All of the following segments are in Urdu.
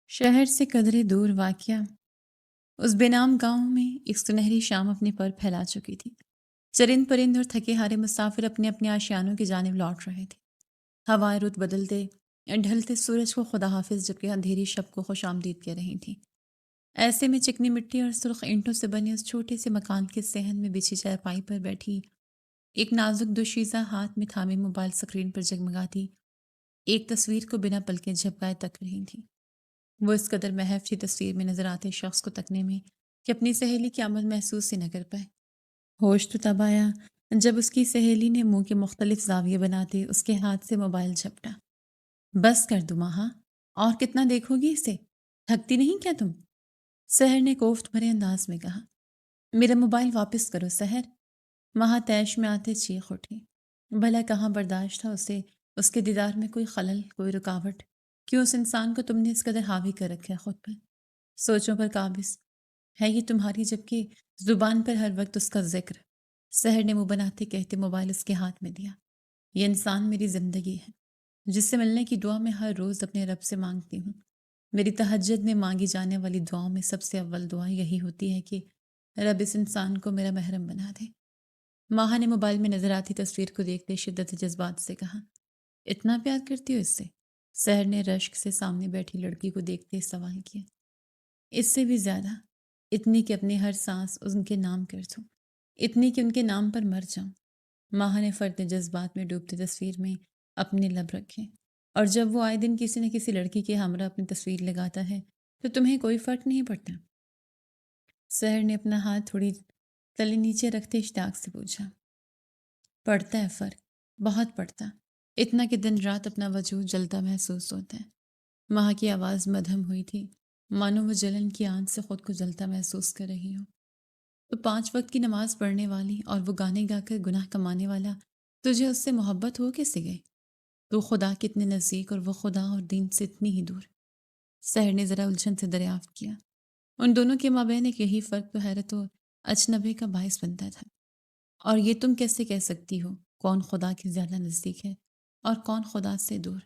شہر سے قدرے دور واقع اس بے نام گاؤں میں ایک سنہری شام اپنے پر پھیلا چکی تھی۔ چرند پرند اور تھکے ہارے مسافر اپنے اپنے آشیانوں کی جانب لوٹ رہے تھے۔ ہوائیں رت بدلتے ڈھلتے سورج کو خدا حافظ جبکہ اندھیری شب کو خوش آمدید کہہ رہی تھی۔ ایسے میں چکنی مٹی اور سرخ اینٹوں سے بنے اس چھوٹے سے مکان کے صحن میں بچھی چارپائی پر بیٹھی ایک نازک دوشیزہ ہاتھ میں تھامے موبائل سکرین پر جگمگاتی ایک تصویر کو بنا پلکیں جھپکائے تک رہی تھی۔ وہ اس قدر محو تھی تصویر میں نظر آتے شخص کو تکنے میں کہ اپنی سہیلی کی آمد محسوس ہی نہ کر پائے۔ ہوش تو تب آیا جب اس کی سہیلی نے منہ کے مختلف زاویے بناتے اس کے ہاتھ سے موبائل جھپٹا۔ بس کر دو ماہا، اور کتنا دیکھو گی اسے؟ تھکتی نہیں کیا تم؟ سحر نے کوفت بھرے انداز میں کہا۔ میرا موبائل واپس کرو سحر۔ ماہا تیش میں آتے چیخ اٹھی۔ بھلا کہاں برداشت تھا اسے اس کے دیدار میں کوئی خلل کوئی رکاوٹ؟ کیوں اس انسان کو تم نے اس قدر حاوی کر رکھا ہے خود پر؟ سوچوں پر قابض ہے یہ تمہاری جبکہ زبان پر ہر وقت اس کا ذکر۔ سحر نے منہ بناتے کہتے موبائل اس کے ہاتھ میں دیا۔ یہ انسان میری زندگی ہے جس سے ملنے کی دعا میں ہر روز اپنے رب سے مانگتی ہوں۔ میری تہجد میں مانگی جانے والی دعاؤں میں سب سے اول دعا یہی ہوتی ہے کہ رب اس انسان کو میرا محرم بنا دے۔ ماہا نے موبائل میں نظر آتی تصویر کو دیکھتے شدت جذبات سے کہا۔ اتنا پیار کرتی ہو اس سے؟ سحر نے رشک سے سامنے بیٹھی لڑکی کو دیکھتے سوال کیا۔ اس سے بھی زیادہ، اتنی کہ اپنی ہر سانس ان کے نام کر دوں، اتنی کہ ان کے نام پر مر جاؤں۔ ماہا نے فرد جذبات میں ڈوبتی تصویر میں اپنے لب رکھے۔ اور جب وہ آئے دن کسی نہ کسی لڑکی کے ہمراہ اپنی تصویر لگاتا ہے تو تمہیں کوئی فرق نہیں پڑتا؟ سحر نے اپنا ہاتھ تھوڑی تلے نیچے رکھتے اشتیاق سے پوچھا۔ پڑتا ہے فرق، بہت پڑتا، اتنا کہ دن رات اپنا وجود جلتا محسوس ہوتا ہے۔ ماہا کی آواز مدھم ہوئی تھی، مانو وہ جلن کی آنچ سے خود کو جلتا محسوس کر رہی ہو۔ تو 5 وقت کی نماز پڑھنے والی اور وہ گانے گا کر گناہ کمانے والا، تجھے اس سے محبت ہو کیسے گئی؟ تو خدا کے اتنے نزدیک اور وہ خدا اور دین سے اتنی ہی دور۔ سحر نے ذرا الجھن سے دریافت کیا۔ ان دونوں کے مابین ایک یہی فرق تو حیرت اور اچنبے کا باعث بنتا تھا۔ اور یہ تم کیسے کہہ سکتی ہو کون خدا کے زیادہ نزدیک ہے اور کون خدا سے دور؟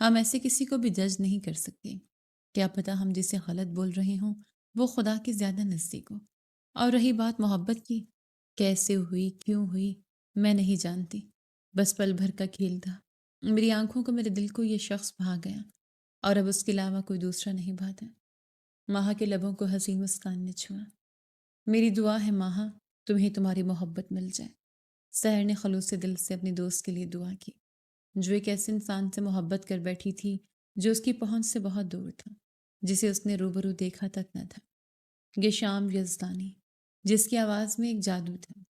ہم ایسے کسی کو بھی جج نہیں کر سکتے۔ کیا پتہ ہم جسے غلط بول رہے ہوں وہ خدا کے زیادہ نزدیک ہو۔ اور رہی بات محبت کی، کیسے ہوئی کیوں ہوئی میں نہیں جانتی، بس پل بھر کا کھیل تھا۔ میری آنکھوں کو میرے دل کو یہ شخص بھا گیا اور اب اس کے علاوہ کوئی دوسرا نہیں بھاتا۔ ماہا کے لبوں کو حسین مسکان نے چھوا۔ میری دعا ہے ماہا تمہیں تمہاری محبت مل جائے۔ سحر نے خلوص دل سے اپنی دوست کے لیے دعا کی جو ایک ایسے انسان سے محبت کر بیٹھی تھی جو اس کی پہنچ سے بہت دور تھا، جسے اس نے روبرو دیکھا تک نہ تھا۔ یہ شام یزدانی جس کی آواز میں ایک جادو تھا،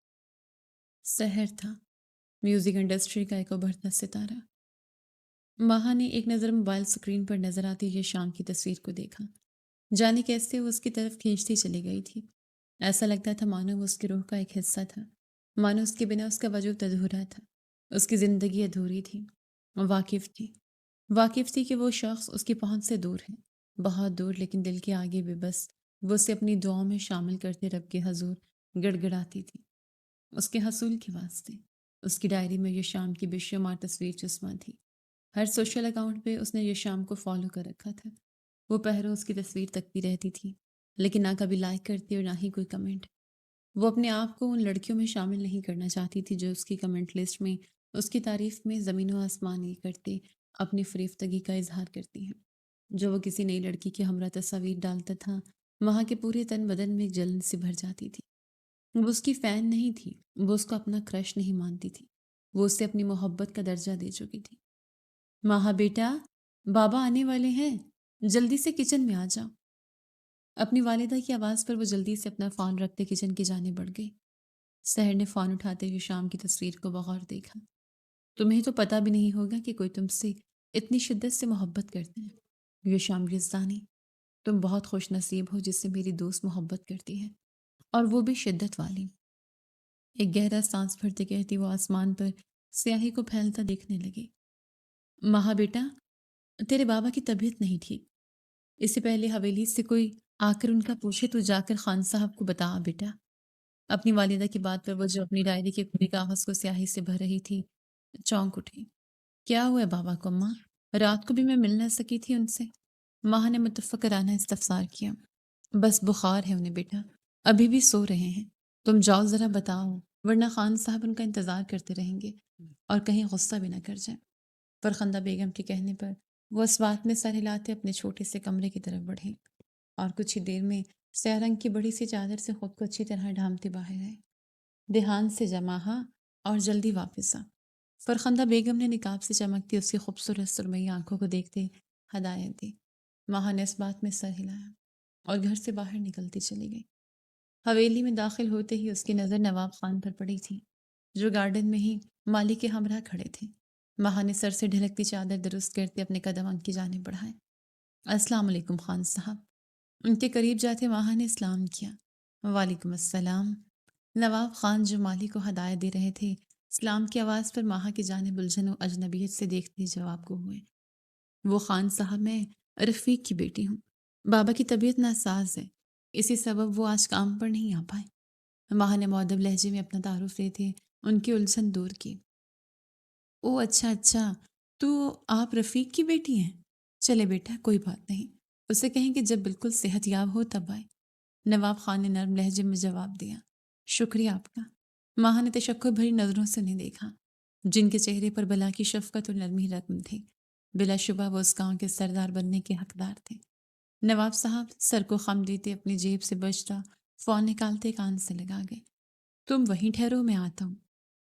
سحر تھا، میوزک انڈسٹری کا ایک ابھرتا ستارہ۔ ماہا نے ایک نظر موبائل سکرین پر نظر آتی یہ شام کی تصویر کو دیکھا، جانے کیسے وہ اس کی طرف کھینچتی چلی گئی تھی۔ ایسا لگتا تھا مانو وہ اس کی روح کا ایک حصہ تھا، مانو اس کے بنا اس کا وجود ادھورا تھا، اس کی زندگی ادھوری تھی۔ واقف تھی کہ وہ شخص اس کی پہنچ سے دور ہے، بہت دور، لیکن دل کے آگے بھی بس وہ اسے اپنی دعاؤں میں شامل کرتے رب کے حضور گڑ گڑاتی تھی۔ اس کے حصول کے واسطے اس کی ڈائری میں یہ شام کی بے شمار تصویر چسپاں تھی۔ ہر سوشل اکاؤنٹ پہ اس نے یہ شام کو فالو کر رکھا تھا۔ وہ پہروں اس کی تصویر تکتی رہتی تھی لیکن نہ کبھی لائک کرتی اور نہ ہی کوئی کمنٹ۔ وہ اپنے آپ کو ان لڑکیوں میں شامل نہیں کرنا چاہتی تھی جو اس کی کمنٹ لسٹ میں اس کی تعریف میں زمین و آسمان یہ کرتے اپنی فریفتگی کا اظہار کرتی ہیں۔ جو وہ کسی نئی لڑکی کے ہمراہ تصاویر ڈالتا تھا وہاں کے پورے تن بدن میں ایک جلن سی بھر جاتی تھی۔ وہ اس کی فین نہیں تھی، وہ اس کو اپنا کرش نہیں مانتی تھی، وہ اسے اپنی محبت کا درجہ دے چکی تھی۔ ماہا بیٹا، بابا آنے والے ہیں، جلدی سے کچن میں آ جاؤ۔ اپنی والدہ کی آواز پر وہ جلدی سے اپنا فون رکھتے کچن کی جانب بڑھ گئی۔ سحر نے فون اٹھاتے ہوئے شام کی تصویر کو بغور دیکھا۔ تمہیں تو پتہ بھی نہیں ہوگا کہ کوئی تم سے اتنی شدت سے محبت کرتا ہے۔ یہ شام یزدانی، تم بہت خوش نصیب ہو جس سے میری دوست محبت کرتی ہے، اور وہ بھی شدت والی۔ ایک گہرا سانس بھرتے کہتی وہ آسمان پر سیاہی کو پھیلتا دیکھنے لگی۔ ماہا بیٹا، تیرے بابا کی طبیعت نہیں ٹھیک، اس سے پہلے حویلی سے کوئی آ کر ان کا پوچھے تو جا کر خان صاحب کو بتا بیٹا۔ اپنی والدہ کی بات پر وہ جو اپنی ڈائری کے کھلی کاغذ کو سیاہی سے بھر رہی تھی چونک اٹھی۔ کیا ہوا ہے بابا کو اماں؟ رات کو بھی میں مل نہ سکی تھی ان سے؟ ماہ نے متفقرانہ استفسار کیا۔ بس بخار ہے انہیں بیٹا، ابھی بھی سو رہے ہیں۔ تم جاؤ ذرا بتاؤ، ورنہ خان صاحب ان کا انتظار کرتے رہیں گے اور کہیں غصہ بھی نہ کر جائیں۔ فرخندہ بیگم کے کہنے پر وہ اس بات میں سر ہلاتے اپنے چھوٹے سے کمرے کی طرف بڑھی اور کچھ ہی دیر میں سیاہ رنگ کی بڑی سی چادر سے خود کو اچھی طرح ڈھانپتے باہر آئے۔ دھیان سے جماہا اور جلدی واپس آ۔ فرخندہ بیگم نے نقاب سے چمکتی اس کی خوبصورت سرمئی آنکھوں کو دیکھتے ہدایت دی۔ ماہ نے اس بات میں سر ہلایا اور گھر سے باہر نکلتی چلی گئی۔ حویلی میں داخل ہوتے ہی اس کی نظر نواب خان پر پڑی تھی، جو گارڈن میں ہی مالی کے ہمراہ کھڑے تھے۔ ماہ نے سر سے ڈھلکتی چادر درست کرتے اپنے قدم ان کی جانب بڑھائے۔ السلام علیکم خان صاحب۔ ان کے قریب جاتے ماہ نے اسلام کیا۔ وعلیکم السلام۔ نواب خان جو مالی کو ہدایت دے رہے تھے، اسلام کی آواز پر ماہ کی جانب الجھن و اجنبیت سے دیکھتے جواب کو ہوئے۔ وہ خان صاحب، میں رفیق کی بیٹی ہوں۔ بابا کی طبیعت ناساز ہے، اسی سبب وہ آج کام پر نہیں آ پائے۔ ماہ نے مؤدب لہجے میں اپنا تعارف لیتے ان کی الجھن دور کی۔ او اچھا اچھا، تو آپ رفیق کی بیٹی ہیں؟ چلے بیٹا، کوئی بات نہیں، اسے کہیں کہ جب بالکل صحت یاب ہو تب آئے۔ نواب خان نے نرم لہجے میں جواب دیا۔ شکریہ آپ کا۔ ماہ نے تشکر بھری نظروں سے انہیں دیکھا، جن کے چہرے پر بلا کی شفقت اور نرمی رقم تھی۔ بلا شبہ وہ اس گاؤں کے سردار بننے کے حقدار تھے۔ نواب صاحب سر کو خم دیتے اپنی جیب سے بجتا فون نکالتے کان سے لگا گئے۔ تم وہیں ٹھہرو، میں آتا ہوں۔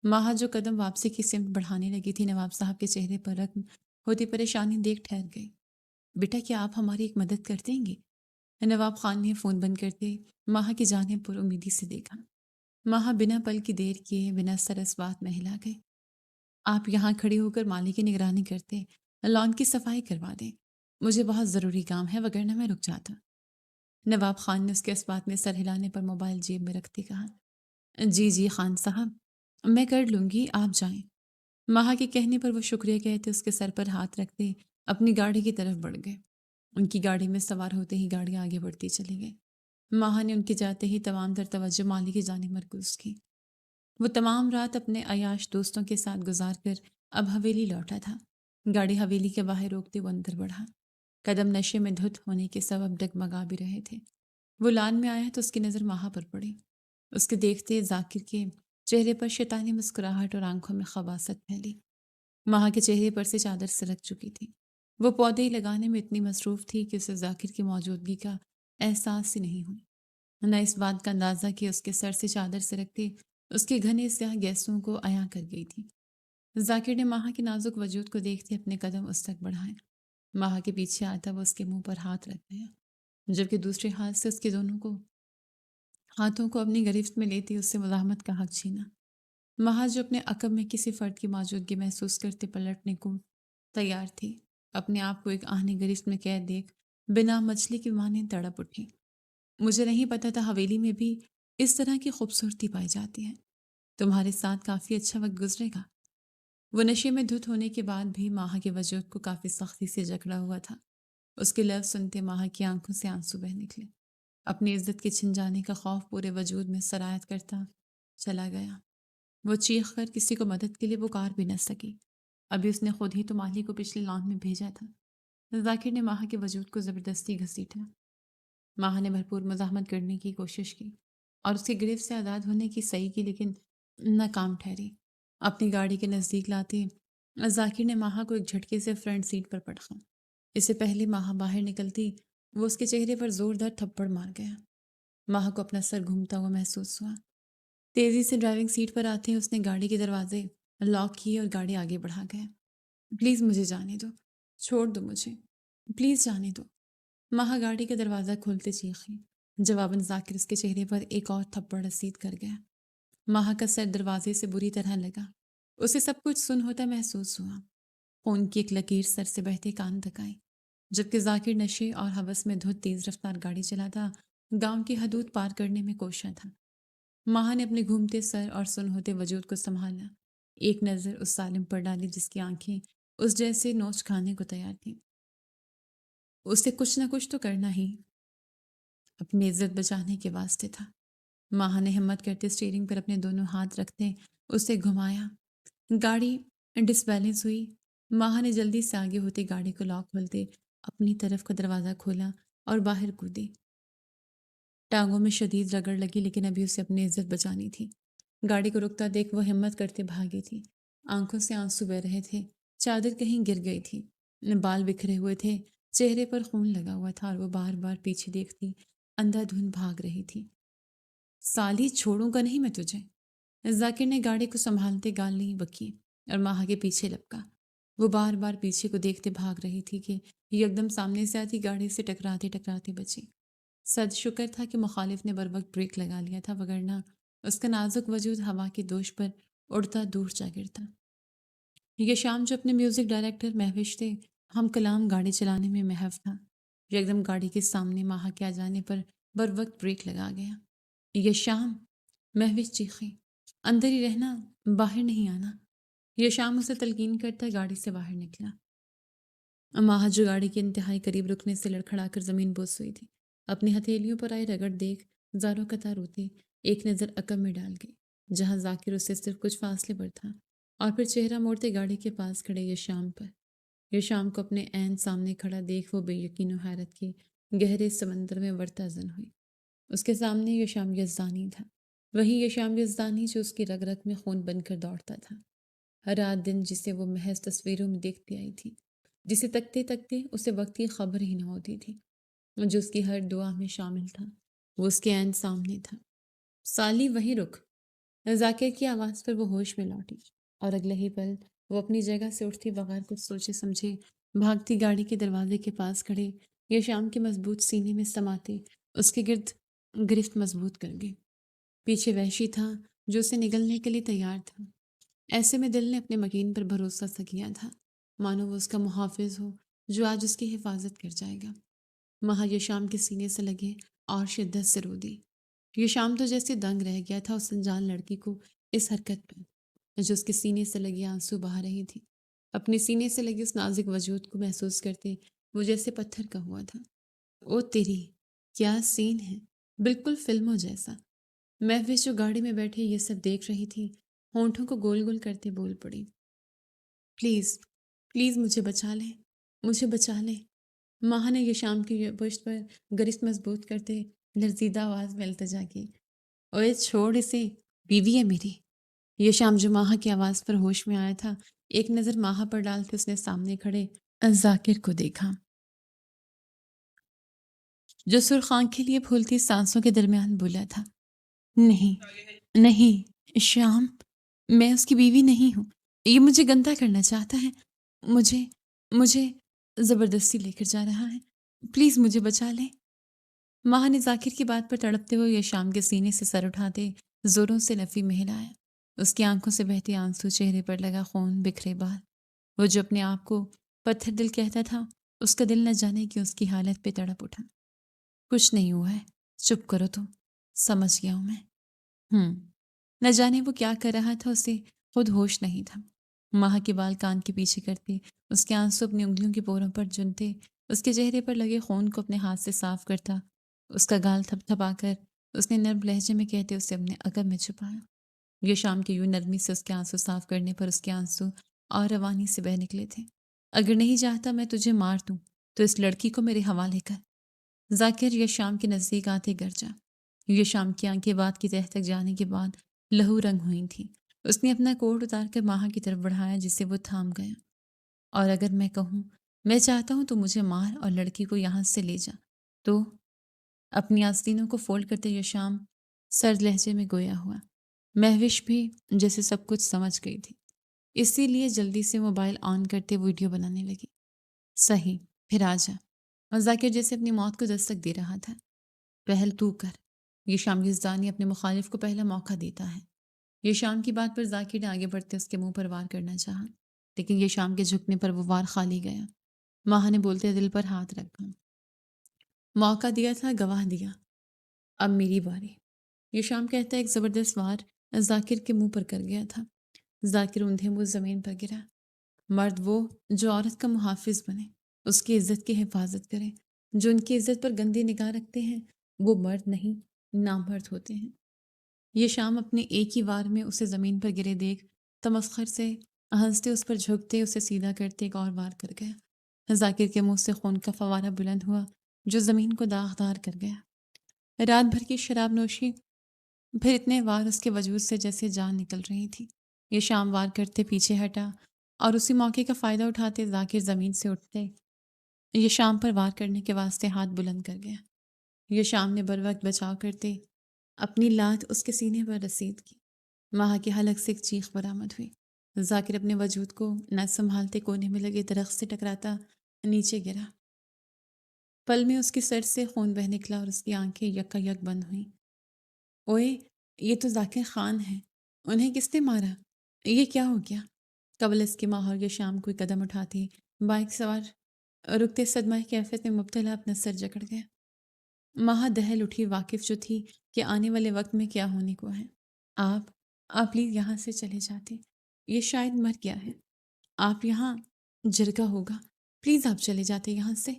ماہ جو قدم واپسی کی سمت بڑھانے لگی تھی، نواب صاحب کے چہرے پر رقم ہوتی پریشانی دیکھ ٹھہر گئی۔ بیٹا، کیا آپ ہماری ایک مدد کر دیں گے؟ نواب خان نے فون بند کرتے ماہ کی جانب پر امیدی سے دیکھا۔ ماہ بنا پل کی دیر کیے بنا سر اس بات میں ہلا گئے۔ آپ یہاں کھڑی ہو کر مالی کی نگرانی کرتے لان کی صفائی کروا دیں، مجھے بہت ضروری کام ہے، وگرنہ میں رک جاتا۔ نواب خان نے اس کے اس بات میں سر ہلانے پر موبائل جیب میں رکھتے کہا۔ جی جی خان صاحب، میں کر لوں گی، آپ جائیں۔ ماہ کے کہنے پر وہ شکریہ کہتے اس کے سر پر ہاتھ رکھتے اپنی گاڑی کی طرف بڑھ گئے۔ ان کی گاڑی میں سوار ہوتے ہی گاڑی آگے بڑھتی چلی گئی۔ ماہ نے ان کے جاتے ہی تمام تر توجہ مالی کی جانب مرکوز کی۔ وہ تمام رات اپنے عیاش دوستوں کے ساتھ گزار کر اب حویلی لوٹا تھا۔ گاڑی حویلی کے باہر روکتے وہ اندر بڑھا۔ قدم نشے میں دھت ہونے کے سبب ڈگمگا بھی رہے تھے۔ وہ لان میں آیا تو اس کی نظر ماہ پر پڑی۔ اس کے دیکھتے ذاکر کے چہرے پر شیطانی مسکراہٹ اور آنکھوں میں خباثت پھیلی۔ ماہ کے چہرے پر سے چادر سرک چکی تھی۔ وہ پودے لگانے میں اتنی مصروف تھی کہ اسے ذاکر کی موجودگی کا احساس ہی نہیں ہوا، نہ اس بات کا اندازہ کہ اس کے سر سے چادر سرکتے اس کے گھنے سیاہ گیسوں کو عیاں کر گئی تھی۔ ذاکر نے ماہ کے نازک وجود کو دیکھتے اپنے قدم اس تک بڑھائے۔ ماہ کے پیچھے آتا وہ اس کے منہ پر ہاتھ رکھ گیا، جبکہ دوسرے ہاتھ سے اس کے دونوں ہاتھوں کو اپنی گرفت میں لیتی اس سے مزاحمت کا حق چھینا۔ ماہ جو اپنے عقب میں کسی فرد کی موجودگی محسوس کرتے پلٹنے کو تیار تھی، اپنے آپ کو ایک آہنی گرفت میں قید دیکھ بنا مچھلی کی مانند تڑپ اٹھی۔ مجھے نہیں پتا تھا حویلی میں بھی اس طرح کی خوبصورتی پائی جاتی ہے۔ تمہارے ساتھ کافی اچھا وقت گزرے گا۔ وہ نشے میں دھت ہونے کے بعد بھی ماہ کے وجود کو کافی سختی سے جکڑا ہوا تھا۔ اس کے لفظ سنتے ماہ کی آنکھوں سے آنسو بہہ نکلے۔ اپنی عزت کے چھن جانے کا خوف پورے وجود میں سرایت کرتا چلا گیا۔ وہ چیخ کر کسی کو مدد کے لیے پکار بھی نہ سکی۔ ابھی اس نے خود ہی تو مالی کو پچھلے لان میں بھیجا تھا۔ ذاکر نے ماہ کے وجود کو زبردستی گھسیٹا۔ ماہ نے بھرپور مزاحمت کرنے کی کوشش کی اور اس کی گرفت سے آزاد ہونے کی صحیح کی، لیکن ناکام ٹھہری۔ اپنی گاڑی کے نزدیک لاتے ذاکر نے ماہ کو ایک جھٹکے سے فرنٹ سیٹ پر پٹخا۔ اس سے پہلے ماہ باہر نکلتی وہ اس کے چہرے پر زوردار تھپڑ مار گیا۔ ماہ کو اپنا سر گھومتا ہوا محسوس ہوا۔ تیزی سے ڈرائیونگ سیٹ پر آتے اس نے گاڑی کے دروازے لاک کیے اور گاڑی آگے بڑھا گیا۔ پلیز مجھے جانے دو، چھوڑ دو مجھے، پلیز جانے دو۔ ماہ گاڑی کا دروازہ کھولتے چیخی۔ جواباً ذاکر اس کے چہرے پر ایک اور تھپڑ رسید کر گیا۔ ماہ کا سر دروازے سے بری طرح لگا۔ اسے سب کچھ سن ہوتا محسوس ہوا۔ خون کی ایک لکیر سر سے بہتے کان تک آئی، جبکہ ذاکر نشے اور ہوس میں دھت تیز رفتار گاڑی چلاتا گاؤں کی حدود پار کرنے میں کوشاں تھا۔ ماہ نے اپنے گھومتے سر اور سن ہوتے وجود کو سنبھالا، ایک نظر اس ظالم پر ڈالی جس کی آنکھیں اس جیسے نوچ کھانے کو تیار تھیں۔ اسے کچھ نہ کچھ تو کرنا ہی اپنی عزت بچانے کے واسطے تھا۔ ماہ نے ہمت کرتے اسٹیئرنگ پر اپنے دونوں ہاتھ رکھتے اسے گھمایا۔ گاڑی ڈس بیلنس ہوئی۔ ماہ نے جلدی سے آگے ہوتے گاڑی کو لاک کھولتے اپنی طرف کا دروازہ کھولا اور باہر کودی۔ ٹانگوں میں شدید رگڑ لگی لیکن ابھی اسے اپنی عزت بچانی تھی۔ گاڑی کو رکتا دیکھ وہ ہمت کرتے بھاگی تھی۔ آنکھوں سے آنسو بہہ رہے تھے، چادر کہیں گر گئی تھی، بال بکھرے ہوئے تھے، چہرے پر خون لگا ہوا تھا اور وہ بار بار پیچھے دیکھتی اندھا دھند بھاگ رہی تھی۔ سالی چھوڑوں گا نہیں میں تجھے۔ ذاکر نے گاڑی کو سنبھالتے گال نہیں بکی اور ماہا کے پیچھے لپکا۔ وہ بار بار پیچھے کو دیکھتے بھاگ رہی تھی کہ یکدم سامنے سے آتی گاڑی سے ٹکراتے ٹکراتے بچی۔ صد شکر تھا کہ مخالف نے بروقت بریک لگا لیا تھا، وگرنہ اس کا نازک وجود ہوا کے دوش پر اڑتا دور جا گرتا۔ یہ شام جو اپنے میوزک ڈائریکٹر مہوش تھے، ہم کلام گاڑی چلانے میں محو تھا۔ یکدم گاڑی کے سامنے ماہا کے آ جانے پر بروقت بریک لگا گیا۔ یہ شام، مہوش چیخی، اندر ہی رہنا، باہر نہیں آنا۔ یہ شام اسے تلقین کرتا گاڑی سے باہر نکلا۔ ماہا جو گاڑی کے انتہائی قریب رکنے سے لڑکھڑا کر زمین بوس ہوئی تھی، اپنی ہتھیلیوں پر آئے رگڑ دیکھ زاروں قطار روتے ایک نظر عقب میں ڈال گئی، جہاں ذاکر اس سے صرف کچھ فاصلے پر تھا، اور پھر چہرہ موڑتے گاڑی کے پاس کھڑے یہ شام پر۔ یہ شام کو اپنے عین سامنے کھڑا دیکھ وہ بے یقین و حیرت کے گہرے سمندر میں ورتا زن ہوئی۔ اس کے سامنے یہ شام یزدانی تھا، وہی یہ شام یزدانی جو اس کی رگ رگ میں خون بن کر دوڑتا تھا۔ رات دن جسے وہ محض تصویروں میں دیکھتی آئی تھی، جسے تکتے تکتے اسے وقت کی خبر ہی نہ ہوتی تھی، جو اس کی ہر دعا میں شامل تھا، وہ اس کے عین سامنے تھا۔ سالی وہیں رک۔ ذاکر کی آواز پر وہ ہوش میں لوٹی اور اگلے ہی پل وہ اپنی جگہ سے اٹھتی بغیر کچھ سوچے سمجھے بھاگتی گاڑی کے دروازے کے پاس کھڑے یہ شام کے مضبوط سینے میں سماتے اس کے گرد گرفت مضبوط کر گئی۔ پیچھے وحشی تھا جو اسے نگلنے کے لیے تیار تھا۔ ایسے میں دل نے اپنے مکین پر بھروسہ سا کیا تھا، مانو وہ اس کا محافظ ہو جو آج اس کی حفاظت کر جائے گا۔ ماہا یہ شام کے سینے سے لگے اور شدت سے رو دی۔ یہ شام تو جیسے دنگ رہ گیا تھا اس انجان لڑکی کو اس حرکت پر جو اس کے سینے سے لگے آنسو بہا رہی تھی۔ اپنے سینے سے لگے اس نازک وجود کو محسوس کرتے وہ جیسے پتھر کا ہوا تھا۔ او تیری، کیا سین ہے، بالکل فلموں جیسا۔ مہوش جو گاڑی میں بیٹھے یہ سب دیکھ رہی تھی، ہونٹوں کو گول گول کرتے بول پڑی، پلیز پلیز مجھے بچا لیں، مجھے بچا لیں۔ ماہا نے یہ شام کی پشت پر گرفت مضبوط کرتے لرزیدہ آواز میں التجا کی، اوے چھوڑ اسے، بیوی ہے میری۔ یہ شام جو ماہا کی آواز پر ہوش میں آیا تھا، ایک نظر ماہا پر ڈالتے اس نے سامنے کھڑے ذاکر کو دیکھا جو سرخ آنکھ کے لیے پھولتی سانسوں کے درمیان بولا تھا، نہیں نہیں شام، میں اس کی بیوی نہیں ہوں، یہ مجھے گندا کرنا چاہتا ہے، مجھے مجھے زبردستی لے کر جا رہا ہے، پلیز مجھے بچا لیں۔ ماہا نے ذاکر کی بات پر تڑپتے ہوئے یہ شام کے سینے سے سر اٹھاتے زوروں سے نفی میں ہلایا۔ اس کی آنکھوں سے بہتے آنسو، چہرے پر لگا خون، بکھرے بال۔ وہ جو اپنے آپ کو پتھر دل کہتا تھا، اس کا دل نہ جانے کہ اس کی حالت پہ تڑپ اٹھا۔ کچھ نہیں ہوا ہے، چپ کرو تم، سمجھ گیا ہوں میں۔ نہ جانے وہ کیا کر رہا تھا، اسے خود ہوش نہیں تھا۔ ماہا کے بال کان کے پیچھے کرتے، اس کے آنسو اپنی انگلیوں کے پوروں پر چنتے، اس کے چہرے پر لگے خون کو اپنے ہاتھ سے صاف کرتا، اس کا گال تھپ تھپا کر اس نے نرم لہجے میں کہتے اسے اپنے عقب میں چھپایا۔ یہ شام کے یوں نرمی سے اس کے آنسو صاف کرنے پر اس کے آنسو اور روانی سے بہہ نکلے تھے۔ اگر نہیں چاہتا میں تجھے مار دوں تو اس لڑکی کو میرے حوالے کر۔ ذاکر یہ شام کے نزدیک آتے گر جا۔ یہ شام کی آنکھیں بات کی تہہ تک جانے کے بعد لہو رنگ ہوئی تھیں۔ اس نے اپنا کوٹ اتار کر ماہا کی طرف بڑھایا جسے وہ تھام گیا۔ اور اگر میں کہوں میں چاہتا ہوں تو مجھے مار اور لڑکی کو یہاں سے لے جا تو؟ اپنی آستینوں کو فولڈ کرتے یہ شام سرد لہجے میں گویا ہوا۔ مہوش بھی جیسے سب کچھ سمجھ گئی تھی، اسی لیے جلدی سے موبائل آن کرتے ویڈیو بنانے لگی۔ صحیح، پھر آ جا۔ اور ذاکر جیسے اپنی موت کو دستک دے رہا تھا، پہل تو کر۔ یہ شام یزدانی اپنے مخالف کو پہلا موقع دیتا ہے۔ یہ شام کی بات پر ذاکر نے آگے بڑھتے اس کے منہ پر وار کرنا چاہا، لیکن یہ شام کے جھکنے پر وہ وار خالی گیا۔ ماہا نے بولتے دل پر ہاتھ رکھا، موقع دیا تھا، گواہ دیا، اب میری باری۔ یہ شام کہتا ایک زبردست وار ذاکر کے منہ پر کر گیا تھا۔ ذاکر اندھے منہ زمین پر گرا۔ مرد وہ جو عورت کا محافظ بنے، اس کی عزت کی حفاظت کرے۔ جو ان کی عزت پر گندی نگاہ رکھتے ہیں وہ مرد نہیں، نامرد ہوتے ہیں۔ یہ شام اپنے ایک ہی وار میں اسے زمین پر گرے دیکھ تمسخر سے ہنستے اس پر جھکتے اسے سیدھا کرتے ایک اور وار کر گیا۔ ذاکر کے منہ سے خون کا فوارہ بلند ہوا جو زمین کو داغدار کر گیا۔ رات بھر کی شراب نوشی پھر اتنے وار اس کے وجود سے جیسے جان نکل رہی تھی۔ یہ شام وار کرتے پیچھے ہٹا اور اسی موقع کا فائدہ اٹھاتے ذاکر زمین سے اٹھتے یہ شام پر وار کرنے کے واسطے ہاتھ بلند کر گیا۔ یہ شام نے بر وقت بچاؤ کرتے اپنی لات اس کے سینے پر رسید کی۔ ماہ کے حلق سے ایک چیخ برآمد ہوئی۔ ذاکر اپنے وجود کو نہ سنبھالتے کونے میں لگے درخت سے ٹکراتا نیچے گرا۔ پل میں اس کے سر سے خون بہہ نکلا اور اس کی آنکھیں یکا یک بند ہوئیں۔ اوئے، یہ تو ذاکر خان ہے۔ انہیں کس نے مارا؟ یہ کیا ہو گیا؟ قبل اس کی ماحول کے شام کوئی قدم اٹھاتی بائک سوار رکتے صدمہ کیفیت میں مبتلا اپنا سر جکڑ گیا۔ ماہ دہل اٹھی، واقف جو تھی کہ آنے والے وقت میں کیا ہونے کو ہے۔ آپ پلیز یہاں سے چلے جاتے، یہ شاید مر گیا ہے۔ آپ یہاں جرگہ ہوگا، پلیز آپ چلے جاتے یہاں سے۔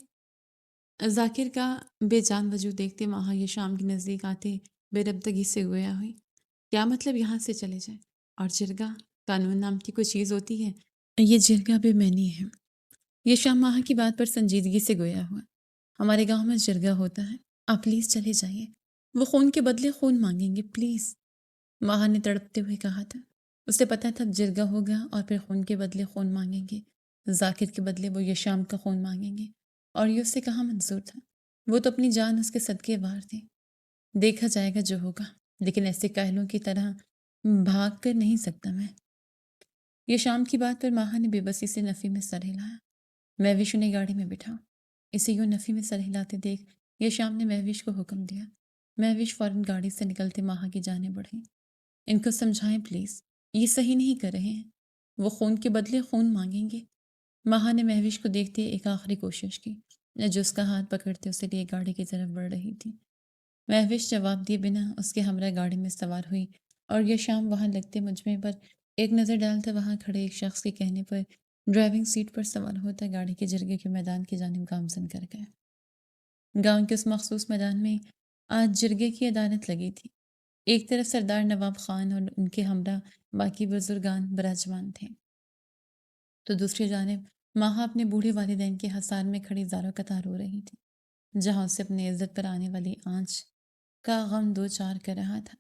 ذاکر کا بے جان وجود دیکھتے ماہ یہ شام کے نزدیک آتے بے ربطگی سے گویا ہوئی۔ کیا مطلب یہاں سے چلے جائیں؟ اور جرگہ، قانون نام کی کوئی چیز ہوتی ہے؟ یہ جرگہ بے معنی ہے۔ یہ شام ماہ کی بات پر سنجیدگی سے گویا ہوا۔ ہمارے گاؤں میں جرگہ ہوتا ہے، آپ پلیز چلے جائیے، وہ خون کے بدلے خون مانگیں گے، پلیز۔ ماہ نے تڑپتے ہوئے کہا تھا۔ اسے پتا تھا جرگہ ہوگا اور پھر خون کے بدلے خون مانگیں گے۔ ذاکر کے بدلے وہ یہ شام کا خون مانگیں گے، اور یہ اسے کہاں منظور تھا؟ وہ تو اپنی جان اس کے صدقے وار تھے۔ دیکھا جائے گا جو ہوگا، لیکن ایسے کاہلوں کی طرح بھاگ کر نہیں سکتا میں۔ یہ شام کی بات پر ماہ نے بے بسی سے نفی میں سر ہلایا۔ مہوش انہیں گاڑی میں بٹھا۔ اسے یوں نفی میں سر ہلاتے دیکھ یہ شام نے مہوش کو حکم دیا۔ مہوش فوراً گاڑی سے نکلتے ماہ کی جانب بڑھے۔ ان کو سمجھائیں پلیز، یہ صحیح نہیں کر رہے ہیں، وہ خون کے بدلے خون مانگیں گے۔ ماہ نے مہوش کو دیکھتے ایک آخری کوشش کی جو اس کا ہاتھ پکڑتے اسے لیے گاڑی کی طرف بڑھ رہی تھی۔ مہوش جواب دیے بنا اس کے ہمراہ گاڑی میں سوار ہوئی اور یہ شام وہاں لگتے مجمع پر ایک نظر ڈالتا وہاں کھڑے ایک شخص کے کہنے پر ڈرائیونگ سیٹ پر سوار ہوتا گاڑی کے جرگے کے میدان کی جانب گامزن کر گیا۔ گاؤں کے اس مخصوص میدان میں آج جرگے کی عدالت لگی تھی۔ ایک طرف سردار نواب خان اور ان کے ہمراہ باقی بزرگان براجمان تھے، تو دوسری جانب ماہ اپنے بوڑھے والدین کے حصار میں کھڑی زاروں قطار ہو رہی تھی، جہاں اسے اپنے عزت پر آنے والی آنچ کا غم دو چار کر رہا تھا۔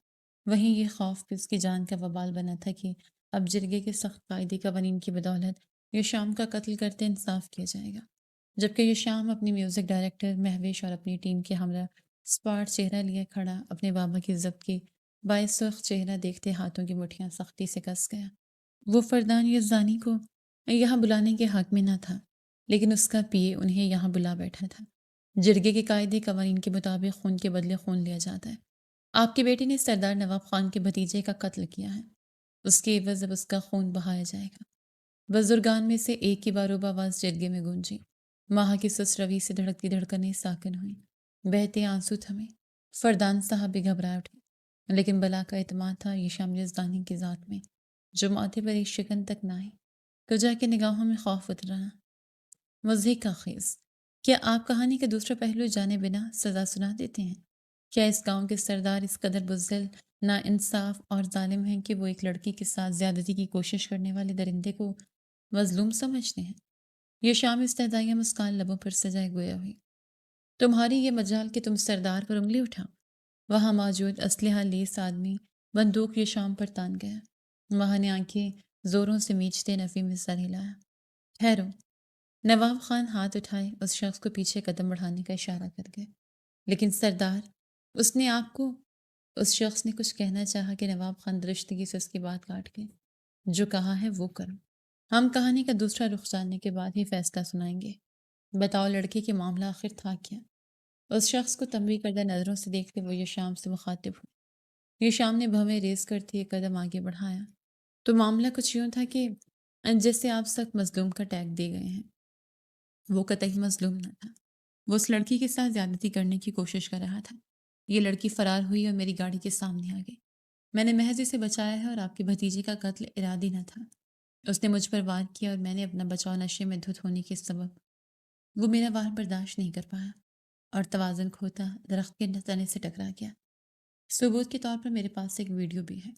وہیں یہ خوف بھی اس کی جان کا وبال بنا تھا کہ اب جرگے کے سخت قاعدے قوانین کی بدولت یہ شام کا قتل کرتے انصاف کیا جائے گا، جبکہ یہ شام اپنی میوزک ڈائریکٹر مہوش اور اپنی ٹیم کے ہمراہ اسپاٹ چہرہ لیے کھڑا اپنے بابا کی ضبط کے باعث سرخ چہرہ دیکھتے ہاتھوں کی مٹھیاں سختی سے کس گیا۔ وہ فردان یہ زانی کو یہاں بلانے کے حق میں نہ تھا، لیکن اس کا پیے انہیں یہاں بلا بیٹھا تھا۔ جرگے کے قاعدے قوانین کے مطابق خون کے بدلے خون لیا جاتا ہے۔ آپ کے بیٹے نے سردار نواب خان کے بھتیجے کا قتل کیا ہے، اس کے عوض اب اس کا خون بہایا جائے گا۔ بزرگان میں سے ایک کی باروبہ آواز جرگے میں گونجی۔ ماہ کی سست روی سے دھڑکتی دھڑکنیں ساکن ہوئیں، بہتے آنسو تھمے۔ فردان صاحب بھی گھبرا اٹھے، لیکن بلا کا اعتماد تھا یہ شام یزدانی کی ذات میں جو ماتھے پر ایک شکن تک نہ آئی۔ کجا کے نگاہوں میں خوف اترا۔ مضحک کا خیز، کیا آپ کہانی کا دوسرا پہلو جانے بنا سزا سنا دیتے ہیں؟ کیا اس گاؤں کے سردار اس قدر بزدل، نا انصاف اور ظالم ہیں کہ وہ ایک لڑکی کے ساتھ زیادتی کی کوشش کرنے والے درندے کو مظلوم سمجھتے ہیں؟ یہ شام استہزائیہ مسکان لبوں پر سجائے گویا ہوئی۔ تمہاری یہ مجال کہ تم سردار پر انگلی اٹھاؤ۔ وہاں موجود اسلحہ لیس آدمی بندوق یہ شام پر تان گیا۔ وہاں نے آنکھیں زوروں سے میچتے نفی میں سر ہلایا۔ ٹھہرو۔ نواب خان ہاتھ اٹھائے اس شخص کو پیچھے قدم بڑھانے کا اشارہ کر گئے۔ لیکن سردار، اس نے آپ کو… اس شخص نے کچھ کہنا چاہا کہ نواب خان درشتگی سے اس کی بات کاٹ گئے۔ جو کہا ہے وہ کرو۔ ہم کہانی کا دوسرا رخ جاننے کے بعد ہی فیصلہ سنائیں گے۔ بتاؤ لڑکی کے معاملہ آخر تھا کیا؟ اس شخص کو تنبیہ کردہ نظروں سے دیکھتے وہ یہ شام سے مخاطب ہوئے۔ یہ شام نے بھویں ریز کرتے ایک قدم آگے بڑھایا۔ تو معاملہ کچھ یوں تھا کہ جیسے آپ سخت مظلوم کا ٹیگ دے گئے ہیں۔ وہ قطعی مظلوم نہ تھا، وہ اس لڑکی کے ساتھ زیادتی کرنے کی کوشش کر رہا تھا۔ یہ لڑکی فرار ہوئی اور میری گاڑی کے سامنے آ گئی۔ میں نے محض اسے بچایا ہے اور آپ کے بھتیجے کا قتل ارادی نہ تھا۔ اس نے مجھ پر وار کیا اور میں نے اپنا بچاؤ نشے میں دھت ہونے کے سبب وہ میرا وار برداشت نہیں کر پایا اور توازن کھوتا درخت کے تنے سے ٹکرا گیا۔ ثبوت کے طور پر میرے پاس ایک ویڈیو بھی ہے۔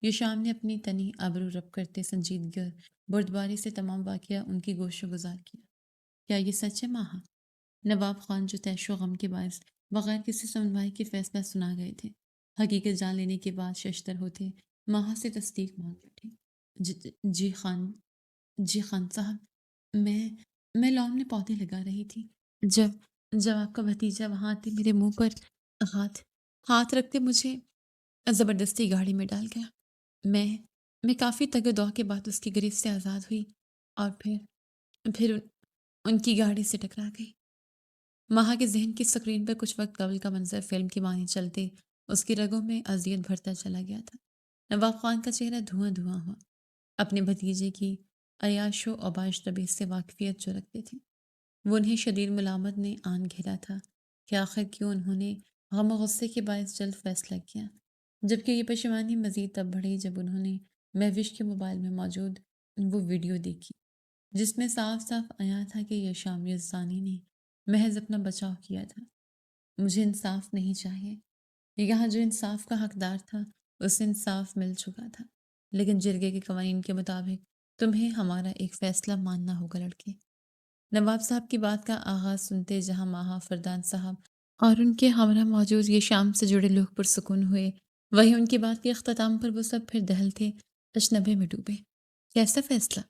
یہ شام نے اپنی تنی ابرو رب کرتے سنجیدگی اور بردباری سے تمام واقعہ ان کی گوش و گزار کیا۔ کیا یہ سچ ہے ماہا؟ نواب خان جو تیش و غم کے باعث بغیر کسی سنوائی کے فیصلہ سنا گئے تھے، حقیقت جان لینے کے بعد ششدر ہوتے ماہا سے تصدیق مانگ اٹھے۔ جی خان، جی خان صاحب، میں لون میں پودے لگا رہی تھی جب جب آپ کا بھتیجا وہاں آتے میرے منہ پر ہاتھ ہاتھ رکھتے مجھے زبردستی گاڑی میں ڈال گیا۔ میں میں کافی تگ و دو کے بعد اس کی گرفت سے آزاد ہوئی اور پھر ان کی گاڑی سے ٹکرا گئی۔ مہا کے ذہن کی سکرین پر کچھ وقت قبل کا منظر فلم کی مانی چلتے اس کی رگوں میں اذیت بھرتا چلا گیا تھا۔ نواب خان کا چہرہ دھواں دھواں ہوا۔ اپنے بھتیجے کی عیاش و عباش طبیعت سے واقفیت جو رکھتے تھے، وہ انہیں شدید ملامت نے آن گھیرا تھا کہ آخر کیوں انہوں نے غم و غصے کے باعث جلد فیصلہ کیا، جبکہ یہ پشیمانی مزید تب بڑھی جب انہوں نے مہوش کے موبائل میں موجود وہ ویڈیو دیکھی جس میں صاف صاف آیا تھا کہ یہ شام یزدانی نے محض اپنا بچاؤ کیا تھا۔ مجھے انصاف نہیں چاہیے، یہاں جو انصاف کا حقدار تھا اسے انصاف مل چکا تھا، لیکن جرگے کے قوانین کے مطابق تمہیں ہمارا ایک فیصلہ ماننا ہوگا لڑکے۔ نواب صاحب کی بات کا آغاز سنتے جہاں ماہا فردان صاحب اور ان کے ہمراہ موجود یہ شام سے جڑے لوگ پرسکون ہوئے، وہیں ان کی بات کے اختتام پر وہ سب پھر دہل تھے، اشنبے میں ڈوبے۔ کیسا فیصلہ؟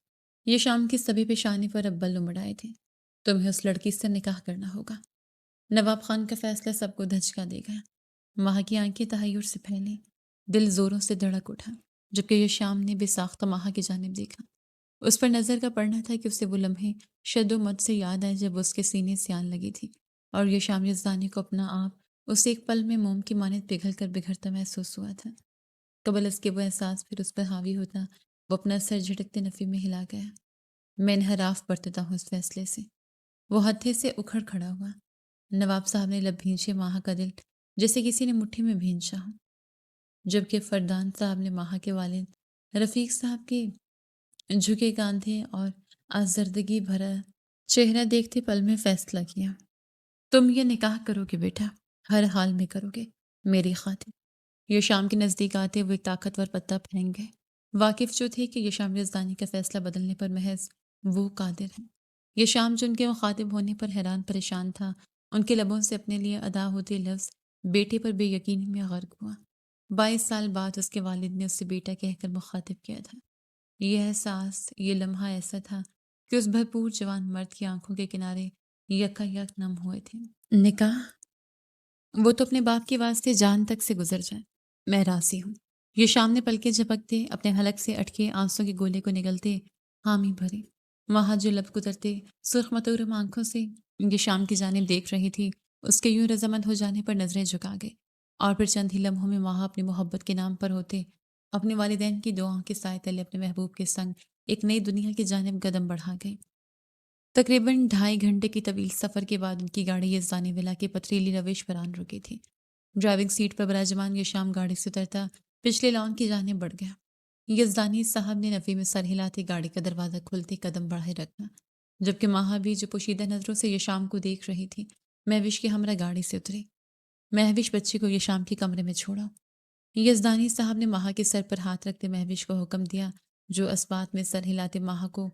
یہ شام کی سبھی پیشانی پر ابل امڑائے تھے۔ تمہیں اس لڑکی سے نکاح کرنا ہوگا۔ نواب خان کا فیصلہ سب کو دھچکا دے گیا۔ ماہا کی آنکھیں تحیر سے پھیلیں، دل زوروں سے دھڑک اٹھا، جبکہ یہ شام نے بے ساختہ ماہا کی جانب دیکھا۔ اس پر نظر کا پڑنا تھا کہ اسے وہ لمحے شد و مد سے یاد آئے جب اس کے سینے سے آن لگی تھی، اور یہ شام یزدانی کو اپنا آپ اسے ایک پل میں موم کی مانند پگھل کر بگھرتا محسوس ہوا تھا۔ قبل اس کے وہ احساس پھر اس پر حاوی ہوتا، وہ اپنا سر جھٹکتے نفی میں ہلا گیا۔ میں انحراف برتتا ہوں اس فیصلے سے۔ وہ ہتھے سے اکھڑ کھڑا ہوا۔ نواب صاحب نے لب بھینچے ماہا کا دل جیسے کسی نے مٹھی میں بھینچا ہو، جبکہ فردان صاحب نے ماہا کے والد رفیق صاحب کے جھکے کاندھے اور آزردگی بھرا چہرہ دیکھتے پل میں فیصلہ کیا۔ تم یہ نکاح کرو گے بیٹا، ہر حال میں کرو گے، میری خاطر۔ یہ شام کے نزدیک آتے وہ ایک طاقتور پتہ پھینک گئے، واقف جو تھے کہ یہ شام یزدانی کا فیصلہ بدلنے پر محض وہ قادر ہیں۔ یہ شام جو ان کے مخاطب ہونے پر حیران پریشان تھا، ان کے لبوں سے اپنے لیے ادا ہوتے لفظ بیٹے پر بے یقینی میں غرق ہوا۔ 22 سال بعد اس کے والد نے اسے بیٹا کہہ کر مخاطب کیا تھا۔ یہ احساس، یہ لمحہ ایسا تھا کہ اس بھرپور جوان مرد کی آنکھوں کے کنارے یکا یک نم ہوئے تھے۔ نکاح؟ وہ تو اپنے باپ کے واسطے جان تک سے گزر جائے، میں راضی ہوں۔ یہ شام نے پلکیں جھپکتے اپنے حلق سے اٹکے آنسوں کے گولے کو نگلتے حامی بھرے۔ وہاں جو لب گزرتے سرخ متورم آنکھوں سے یہ شام کی جانب دیکھ رہی تھی، اس کے یوں رضامند ہو جانے پر نظریں جھکا گئے، اور پھر چند ہی لمحوں میں وہاں اپنی محبت کے نام پر ہوتے اپنے والدین کی دعاؤں کے سائے تلے اپنے محبوب کے سنگ ایک نئی دنیا کی جانب قدم بڑھا گئے۔ تقریباً 2.5 گھنٹے کی طویل سفر کے بعد ان کی گاڑی یزدانی ولا کے پتھریلی روش پر آن رکی تھی۔ ڈرائیونگ سیٹ پر براجمان یہ شام گاڑی سے اترتا پچھلے لان کی جانب بڑھ گیا۔ یزدانی صاحب نے نفی میں سر ہلاتے گاڑی کا دروازہ کھلتے قدم بڑھائے رکھا، جبکہ ماہا بھی جو پوشیدہ نظروں سے یہ شام کو دیکھ رہی تھی، مہوش کے ہمراہ گاڑی سے اتری۔ مہوش بچے کو یہ شام کے کمرے میں چھوڑا۔ یزدانی صاحب نے ماہا کے سر پر ہاتھ رکھتے مہوش کو حکم دیا، جو اسبات میں سر ہلاتے ماہا کو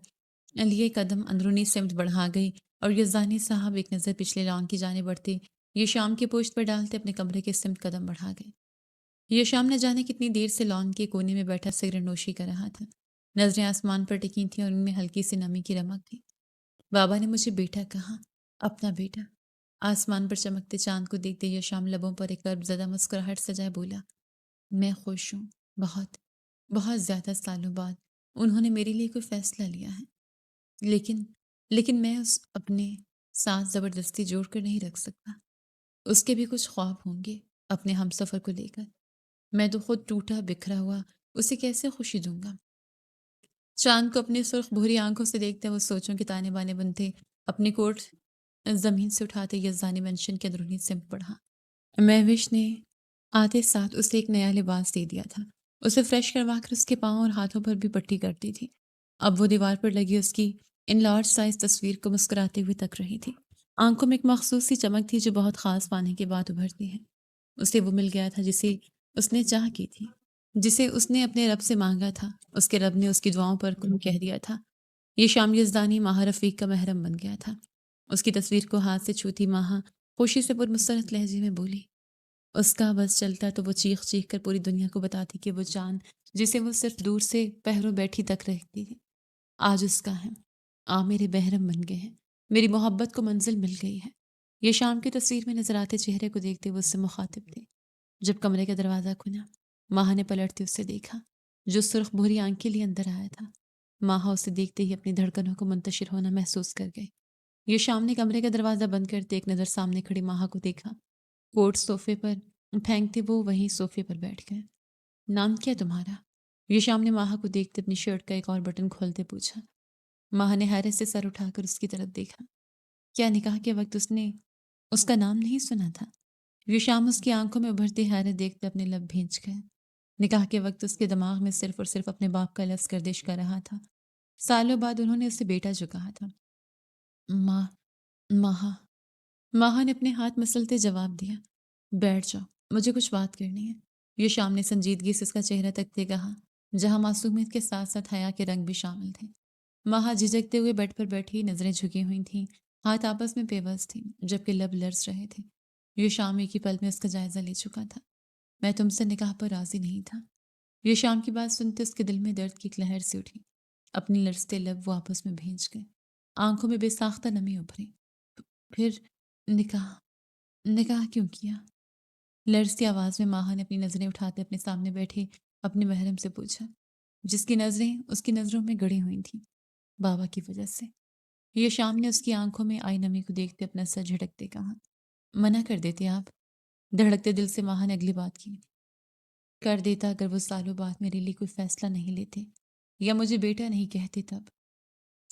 لیے قدم اندرونی سمت بڑھا گئی، اور یزدانی صاحب ایک نظر پچھلے لان کی جانب بڑھتے یہ شام کی پوشت پر ڈالتے اپنے کمرے کے سمت قدم بڑھا گئے۔ یہ شام نہ جانے کتنی دیر سے لان کے کونے میں بیٹھا سگریٹ نوشی کر رہا تھا۔ نظریں آسمان پر ٹکی تھیں اور ان میں ہلکی سی نمی کی رمق تھی۔ بابا نے مجھے بیٹا کہا، اپنا بیٹا۔ آسمان پر چمکتے چاند کو دیکھتے یہ شام لبوں پر ایک کرب زدہ مسکراہٹ سجائے بولا، میں خوش ہوں، بہت بہت زیادہ سالوں بعد انہوں نے میرے لیے کوئی فیصلہ لیا ہے، لیکن میں اس اپنے ساتھ زبردستی جوڑ کر نہیں رکھ سکتا۔ اس کے بھی کچھ خواب ہوں گے اپنے ہم سفر کو لے کر۔ میں تو خود ٹوٹا بکھرا ہوا اسے کیسے خوشی دوں گا؟ چاند کو اپنی سرخ بھوری آنکھوں سے دیکھتے وہ سوچوں کے تانے بانے بنتے اپنی کوٹ زمین سے اٹھاتے یزدانی منشن کے اندرونی سمت بڑھا۔ مہوش نے آتے ساتھ اسے ایک نیا لباس دے دیا تھا، اسے فریش کروا کر اس کے پاؤں اور ہاتھوں پر بھی پٹی کر دی تھی۔ اب وہ دیوار پر لگی اس کی ان لارج سائز تصویر کو مسکراتے ہوئے تک رہی تھی۔ آنکھوں میں ایک مخصوص سی چمک تھی جو بہت خاص پانے کے بعد ابھرتی ہے۔ اسے وہ مل گیا تھا جسے اس نے چاہ کی تھی، جسے اس نے اپنے رب سے مانگا تھا۔ اس کے رب نے اس کی دعاؤں پر کن کہہ دیا تھا۔ یہ شام یزدانی ماہا رفیق کا محرم بن گیا تھا۔ اس کی تصویر کو ہاتھ سے چھوتی ماہا خوشی سے پرمسرت لہجے میں بولی، اس کا بس چلتا تو وہ چیخ چیخ کر پوری دنیا کو بتاتی کہ وہ چاند جسے وہ صرف دور سے پہروں بیٹھی تک رکھتی تھی آج اس کا ہے۔ آپ میرے بحرم بن گئے ہیں، میری محبت کو منزل مل گئی ہے۔ یہ شام کی تصویر میں نظر آتے چہرے کو دیکھتے وہ اس سے مخاطب تھے۔ جب کمرے کا دروازہ کھلا، ماہا نے پلٹتے اسے دیکھا جو سرخ بھوری آنکھیں لیے اندر آیا تھا۔ ماہا اسے دیکھتے ہی اپنی دھڑکنوں کو منتشر ہونا محسوس کر گئی۔ یہ شام نے کمرے کا دروازہ بند کرتے ایک نظر سامنے کھڑی ماہا کو دیکھا۔ کوٹ صوفے پر پھینکتے وہ وہیں صوفے پر بیٹھ گئے۔ نام کیا تمہارا؟ یہ شام نے ماہا کو دیکھتے اپنی شرٹ کا ایک اور بٹن کھولتے پوچھا۔ ماہا نے حیرت سے سر اٹھا کر اس کی طرف دیکھا۔ کیا نکاح کے وقت اس نے اس کا نام نہیں سنا تھا؟ یہ شام اس کی آنکھوں میں ابھرتی حیرت دیکھتے اپنے لب بھینچ گئے۔ نکاح کے وقت اس کے دماغ میں صرف اور صرف اپنے باپ کا لفظ گردش کر رہا تھا۔ سالوں بعد انہوں نے اسے بیٹا جو کہا تھا۔ ماں ماہا ماہا نے اپنے ہاتھ مسلتے جواب دیا۔ بیٹھ جاؤ، مجھے کچھ بات کرنی ہے۔ یہ شام نے سنجیدگی سے اس کا چہرہ تکتے کہا، جہاں معصومیت کے ساتھ ساتھ حیا کے رنگ بھی شامل تھے۔ ماہا جھجکتے ہوئے بیڈ پر بیٹھی نظریں جھکی ہوئی تھیں، ہاتھ آپس میں پیوست تھیں جبکہ لب لرز رہے تھے۔ یہ شام ایک ہی پل میں اس کا جائزہ لے چکا تھا۔ میں تم سے نکاح پر راضی نہیں تھا۔ یہ شام کی بات سنتے اس کے دل میں درد کی ایک لہر سی اٹھی۔ اپنی لرزتے لب وہ آپس میں بھینچ گئے، آنکھوں میں بے ساختہ نمی ابھری۔ پھر نکاح نکاح کیوں کیا؟ لرزتی آواز میں ماہا نے اپنی نظریں اٹھاتے اپنے سامنے بیٹھے اپنے محرم سے پوچھا، جس کی نظریں اس کی نظروں میں گڑی ہوئی تھیں۔ بابا کی وجہ سے۔ یہ شام نے اس کی آنکھوں میں آئی نمی کو دیکھتے اپنا سر جھٹکتے کہا، منع کر دیتے آپ؟ دھڑکتے دل سے ماہا نے اگلی بات کی، کر دیتا اگر وہ سالوں بعد میرے لیے کوئی فیصلہ نہیں لیتے یا مجھے بیٹا نہیں کہتے تب۔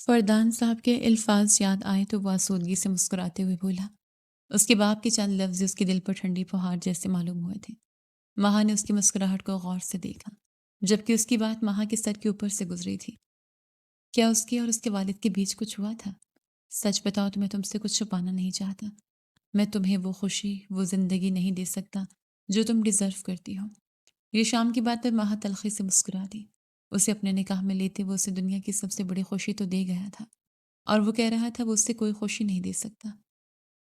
فردان صاحب کے الفاظ یاد آئے تو وہ آسودگی سے مسکراتے ہوئے بولا۔ اس کے باپ کے چند لفظ اس کے دل پر ٹھنڈی پہاڑ جیسے معلوم ہوئے تھے۔ ماہا نے اس کی مسکراہٹ کو غور سے دیکھا، جبکہ اس کی بات ماہا کے سر کے اوپر سے گزری تھی۔ کیا اس کے اور اس کے والد کے بیچ کچھ ہوا تھا؟ سچ بتاؤ تو میں تم سے کچھ چھپانا نہیں چاہتا۔ میں تمہیں وہ خوشی، وہ زندگی نہیں دے سکتا جو تم ڈیزرو کرتی ہو۔ یہ شام کی بات پر ماہا تلخی سے مسکرا دی۔ اسے اپنے نکاح میں لیتے وہ اسے دنیا کی سب سے بڑی خوشی تو دے گیا تھا، اور وہ کہہ رہا تھا وہ اس سے کوئی خوشی نہیں دے سکتا۔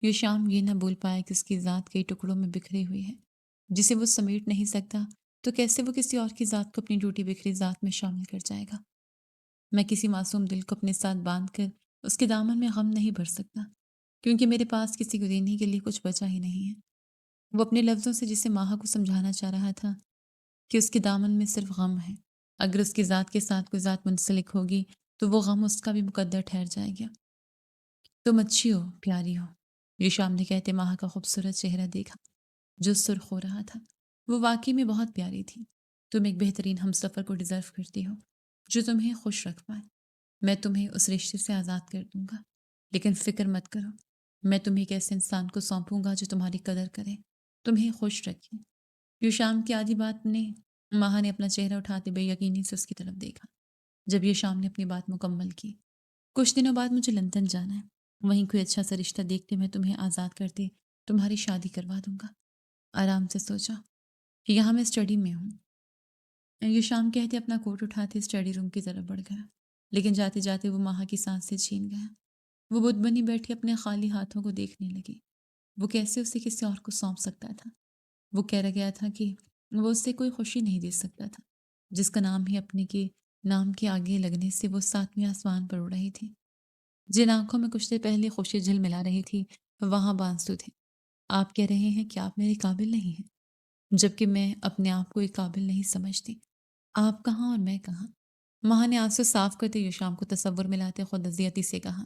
یہ شام یہ نہ بول پایا کہ اس کی ذات کئی ٹکڑوں میں بکھری ہوئی ہے، جسے وہ سمیٹ نہیں سکتا، تو کیسے وہ کسی اور کی ذات کو اپنی ٹوٹی بکھری ذات میں شامل کر جائے گا؟ میں کسی معصوم دل کو اپنے ساتھ باندھ کر اس کے دامن میں غم نہیں بھر سکتا، کیونکہ میرے پاس کسی کو دینے کے لیے کچھ بچا ہی نہیں ہے۔ وہ اپنے لفظوں سے جسے ماہا کو سمجھانا چاہ رہا تھا کہ اس کے دامن میں صرف غم ہے، اگر اس کی ذات کے ساتھ کوئی ذات منسلک ہوگی تو وہ غم اس کا بھی مقدر ٹھہر جائے گا۔ تم اچھی ہو، پیاری ہو، یہ شام نے کہتے ماہا کا خوبصورت چہرہ دیکھا جو سرخ ہو رہا تھا۔ وہ واقعی میں بہت پیاری تھی۔ تم ایک بہترین ہمسفر کو ڈیزرو کرتی ہو جو تمہیں خوش رکھ پائے۔ میں تمہیں اس رشتے سے آزاد کر دوں گا، لیکن فکر مت کرو، میں تمہیں ایک ایسے انسان کو سونپوں گا جو تمہاری قدر کرے، تمہیں خوش رکھے۔ یہ شام کی آدھی بات نے ماہا نے اپنا چہرہ اٹھاتے بے یقینی سے اس کی طرف دیکھا۔ جب یہ شام نے اپنی بات مکمل کی، کچھ دنوں بعد مجھے لندن جانا ہے، وہیں کوئی اچھا سا رشتہ دیکھتے میں تمہیں آزاد کرتے تمہاری شادی کروا دوں گا۔ آرام سے سوچا کہ یہاں میں اسٹڈی میں ہوں۔ یہ شام کہتے اپنا کوٹ اٹھاتے اسٹڈی روم کی طرف بڑھ گیا، لیکن جاتے جاتے وہ ماہا کی سانس سے چھین گیا۔ وہ بت بنی بیٹھی اپنے خالی ہاتھوں کو دیکھنے لگی۔ وہ کیسے اسے کسی اور کو سونپ سکتا تھا؟ وہ کہہ گیا تھا کہ وہ اس سے کوئی خوشی نہیں دے سکتا تھا، جس کا نام ہی اپنے کے نام کے آگے لگنے سے وہ ساتویں آسمان پر اڑ رہی تھی۔ جن آنکھوں میں کچھ دیر پہلے خوشی جھل ملا رہی تھی وہاں بانسو تھے۔ آپ کہہ رہے ہیں کہ آپ میرے قابل نہیں ہیں، جبکہ میں اپنے آپ کو ایک قابل نہیں سمجھتی۔ آپ کہاں اور میں کہاں؟ ماہا نے آنسو صاف کرتے یہ شام کو تصور میں لاتے خود اذیتی سے کہا،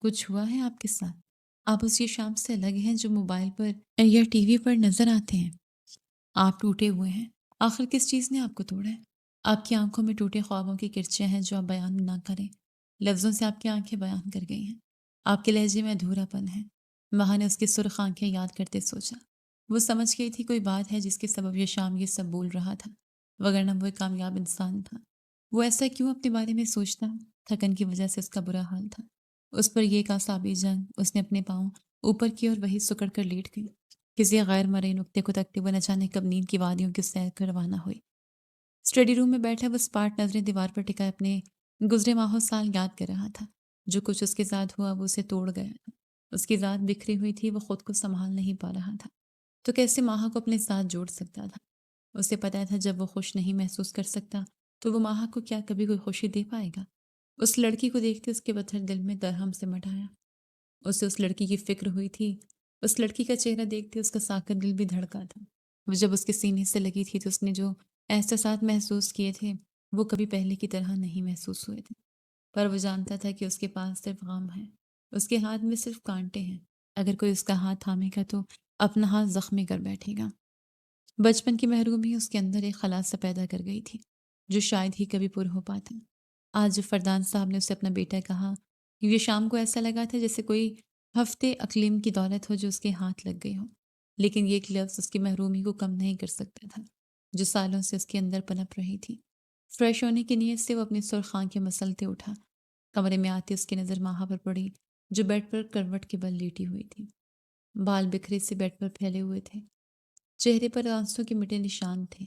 کچھ ہوا ہے آپ کے ساتھ؟ آپ اس یہ شام سے الگ ہیں جو موبائل پر یا ٹی وی پر نظر آتے ہیں۔ آپ ٹوٹے ہوئے ہیں۔ آخر کس چیز نے آپ کو توڑا ہے؟ آپ کی آنکھوں میں ٹوٹے خوابوں کی کرچیاں ہیں جو آپ بیان نہ کریں۔ لفظوں سے آپ کی آنکھیں بیان کر گئی ہیں۔ آپ کے لہجے میں ادھورا پن ہے۔ ماہا نے اس کی سرخ آنکھیں یاد کرتے سوچا۔ وہ سمجھ گئی تھی کوئی بات ہے جس کے سبب یہ شام یہ سب بول رہا تھا، وگرنہ وہ ایک کامیاب انسان تھا۔ وہ ایسا کیوں اپنے بارے میں سوچتا؟ تھکن کی وجہ سے اس کا برا حال تھا۔ اس پر یہ کاسابی جنگ، اس نے اپنے پاؤں اوپر کی اور وہی سکڑ کر لیٹ گئی، کسی غیر مرئی نقطے کو تکتے ہوئے نہ جانے کب نیند کی وادیوں کی سیر کر روانہ ہوئی۔ اسٹڈی روم میں بیٹھا وہ سپاٹ نظریں دیوار پر ٹکائے اپنے گزرے ماحول سال یاد کر رہا تھا۔ جو کچھ اس کے ساتھ ہوا وہ اسے توڑ گیا۔ اس کی ذات بکھری ہوئی تھی، وہ خود کو سنبھال نہیں پا رہا تھا، تو کیسے ماہا کو اپنے ساتھ جوڑ سکتا تھا؟ اسے پتا تھا جب وہ خوش نہیں محسوس کر سکتا تو وہ ماہا کو کیا کبھی کوئی خوشی دے پائے گا؟ اس لڑکی کو دیکھتے اس کے پتھر دل میں درہم سے مٹ آیا۔ اسے اس لڑکی کی فکر ہوئی تھی، اس لڑکی کا چہرہ دیکھتے اس کا ساکت دل بھی دھڑکا تھا۔ وہ جب اس کے سینے سے لگی تھی تو اس نے جو احساسات محسوس کیے تھے وہ کبھی پہلے کی طرح نہیں محسوس ہوئے تھے، پر وہ جانتا تھا کہ اس کے پاس صرف غم ہے، اس کے ہاتھ میں صرف کانٹے ہیں۔ اگر کوئی اس کا ہاتھ تھامے گا تو اپنا ہاتھ زخمی کر بیٹھے گا۔ بچپن کی محرومی اس کے اندر ایک خلاصہ پیدا کر گئی تھی جو شاید ہی کبھی پر ہو پاتا۔ آج جب فردان صاحب نے اسے اپنا بیٹا کہا، یہ شام کو ایسا لگا تھا جیسے کوئی ہفتے اقلیم کی دولت ہو جو اس کے ہاتھ لگ گئی ہو، لیکن یہ ایک لفظ اس کی محرومی کو کم نہیں کر سکتا تھا جو سالوں سے اس کے اندر پنپ رہی تھی۔ فریش ہونے کی نیت سے وہ اپنی سرخ آنکھیں مسلتے اٹھا۔ کمرے میں آتی اس کی نظر ماہا پر پڑی جو بیڈ پر کروٹ کے بل لیٹی ہوئی تھی۔ بال بکھرے سے بیڈ پر پھیلے ہوئے تھے، چہرے پر آنسوں کے مٹے نشان تھے۔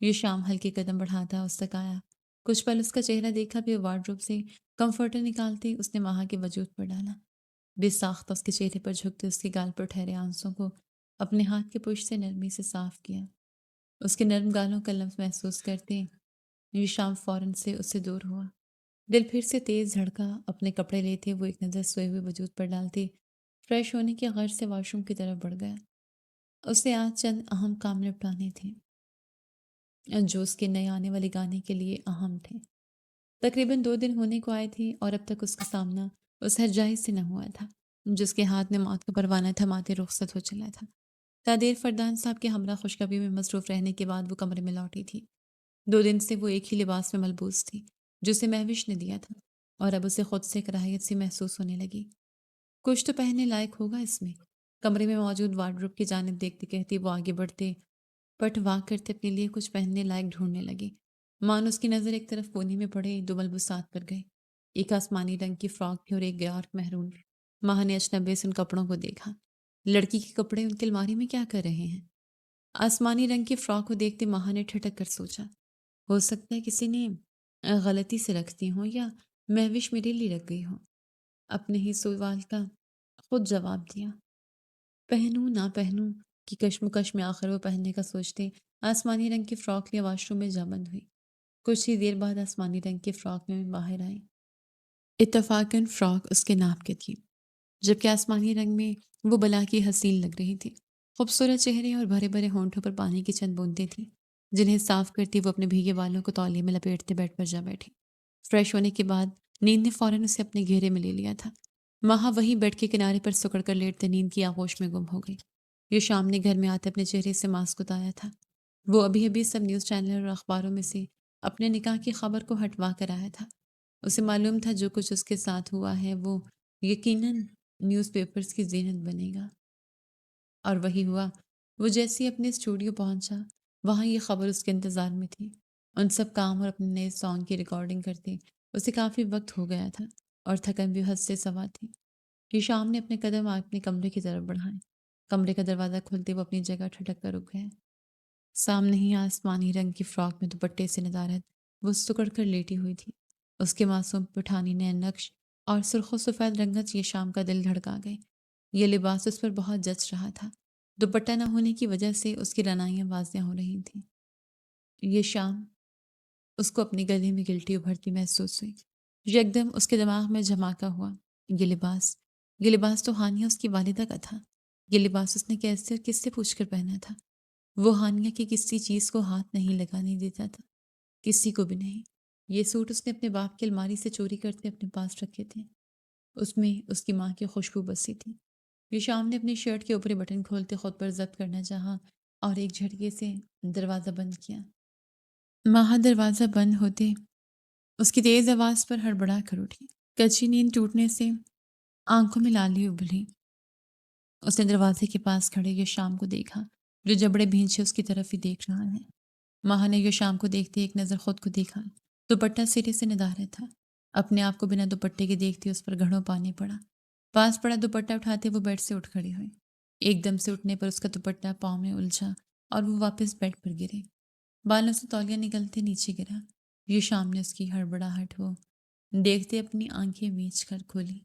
یہ شام ہلکے قدم بڑھاتا اس تک آیا، کچھ پل اس کا چہرہ دیکھا، پھر وارڈروب سے کمفرٹر نکالتے اس نے ماہا کے وجود پر ڈالا۔ بے ساختہ اس کے چہرے پر جھکتے اس کے گال پر ٹھہرے آنسوں کو اپنے ہاتھ کے پشت سے نرمی سے صاف کیا۔ اس کے نرم گالوں کا لمس محسوس کرتے یہ شام فوراً سے اس سے دور ہوا۔ دل پھر سے تیز دھڑکا، اپنے کپڑے لیتے وہ ایک نظر سوئے ہوئے وجود پر ڈالتے فریش ہونے کے غرض سے واش روم کی طرف بڑھ گیا۔ اسے آج چند اہم کام نپٹانے تھے جو اس کے نئے آنے والے گانے کے لیے اہم تھے۔ تقریباً 2 دن ہونے کو آئے تھے اور اب تک اس کا سامنا اس ہرجائی سے نہ ہوا تھا جس کے ہاتھ میں موت کا پروانہ تھماتے رخصت ہو چلا تھا۔ تادیر فردان صاحب کے ہمراہ خوشخبری میں مصروف رہنے کے بعد وہ کمرے میں لوٹی تھی۔ 2 دن سے وہ ایک ہی لباس میں ملبوس تھی جو اسے مہوش نے دیا تھا، اور اب اسے خود سے کراہیت سی محسوس ہونے لگی۔ کچھ تو پہننے لائق ہوگا اس میں۔ کمرے میں موجود وارڈروب کی جانب دیکھتے کہتی وہ آگے بڑھتے پٹ واک کرتے اپنے لیے کچھ پہننے لائق ڈھونڈنے لگی۔ مان اس کی نظر ایک طرف کونے میں پڑے 2 ملبوسات پر گئی، ایک آسمانی رنگ کی فراک تھی اور ایک ڈارک میرون۔ ماہ نے اجنبی سے ان کپڑوں کو دیکھا۔ لڑکی کے کپڑے ان کی الماری میں کیا کر رہے ہیں؟ آسمانی رنگ کی فراک کو دیکھتے ماہ نے ٹھٹک کر سوچا، ہو سکتا ہے کسی نے غلطی سے رکھ دی ہوں یا مہوش میرے لیے رکھ گئی ہو۔ اپنے ہی سوال کا خود جواب دیا۔ پہنوں نہ پہنوں کی کشمکش میں آخر وہ پہننے کا سوچتے آسمانی رنگ کی فراک لیے واش روم میں جا بند ہوئی۔ کچھ ہی دیر بعد آسمانی رنگ کی فراک میں باہر آئی۔ اتفاقاً فراک اس کے ناپ کی تھی، جبکہ آسمانی رنگ میں وہ بلا کی حسین لگ رہی تھی۔ خوبصورت چہرے اور بھرے بھرے ہونٹوں پر پانی کی چند بوندیں تھیں جنہیں صاف کرتی وہ اپنے بھیگے بالوں کو تولیے میں لپیٹتے بیڈ پر جا بیٹھی۔ فریش ہونے کے بعد نیند نے فوراً اسے اپنے گھیرے میں لے لیا تھا۔ ماہا وہی بیڈ کے کنارے پر سکڑ کر لیٹتے نیند کی آغوش میں گم ہو گئی۔ یہ شام نے گھر میں آتے اپنے چہرے سے ماسک اتارا تھا۔ وہ ابھی ابھی سب نیوز چینل اور اخباروں میں سے اپنے نکاح کی خبر کو ہٹوا کر آیا تھا۔ اسے معلوم تھا جو کچھ اس کے ساتھ ہوا ہے وہ یقیناً نیوز پیپرز کی زینت بنے گا، اور وہی ہوا۔ وہ جیسے ہی اپنے اسٹوڈیو پہنچا وہاں یہ خبر اس کے انتظار میں تھی۔ ان سب کام اور اپنے نئے سانگ کی ریکارڈنگ کرتے اسے کافی وقت ہو گیا تھا اور تھکن بھی حد سے سوا تھی۔ یہ شام نے اپنے قدم اپنے کمرے کی طرف بڑھائے۔ کمرے کا دروازہ کھلتے وہ اپنی جگہ ٹھٹک کر رک گئے۔ سامنے ہی آسمانی رنگ کی فراک میں دوپٹے سے ندارت وہ سکڑ کر لیٹی ہوئی تھی۔ اس کے معصوم پٹھانی نئے نقش اور سرخ و سفید رنگت یہ شام کا دل دھڑکا گئے۔ یہ لباس اس پر بہت جچ رہا تھا۔ دوپٹہ نہ ہونے کی وجہ سے اس کی رنائیاں واضح ہو رہی تھیں۔ یہ شام اس کو اپنے گلے میں گلٹی ابھرتی محسوس ہوئی۔ یکدم اس کے دماغ میں جھماکا ہوا، یہ لباس تو ہانیہ اس کی والدہ کا تھا۔ یہ لباس اس نے کیسے اور کس سے پوچھ کر پہنا تھا؟ وہ ہانیہ کی کسی چیز کو ہاتھ نہیں لگانے دیتا تھا، کسی کو بھی نہیں۔ یہ سوٹ اس نے اپنے باپ کی الماری سے چوری کرتے اپنے پاس رکھے تھے۔ اس میں اس کی ماں کی خوشبو بسی تھی۔ یہ شام نے اپنی شرٹ کے اوپری بٹن کھولتے خود پر ضبط کرنا چاہا اور ایک جھٹکے سے دروازہ بند کیا۔ ماہا دروازہ بند ہوتے اس کی تیز آواز پر ہڑبڑا کر اٹھی۔ کچی نیند ٹوٹنے سے آنکھوں میں لالی ابلی۔ اس نے دروازے کے پاس کھڑے یہ شام کو دیکھا جو جبڑے بھینچے اس کی طرف ہی دیکھ رہا ہے۔ ماہا نے یہ شام کو دیکھتے ایک نظر خود کو دیکھا۔ دوپٹہ سرے سے ندارت تھا۔ اپنے آپ کو بنا دوپٹے کے دیکھتے اس پر گھڑوں پانی پڑا۔ پاس پڑا دوپٹہ اٹھاتے وہ بیڈ سے اٹھ کھڑی ہوئی۔ ایک دم سے اٹھنے پر اس کا دوپٹہ پاؤں میں الجھا اور وہ واپس بیڈ پر گرے۔ بالوں سے تولیہ نکلتے نیچے گرا۔ یہ شام نے اس کی ہڑبڑاہٹ ہو دیکھتے اپنی آنکھیں میچ کر کھولی۔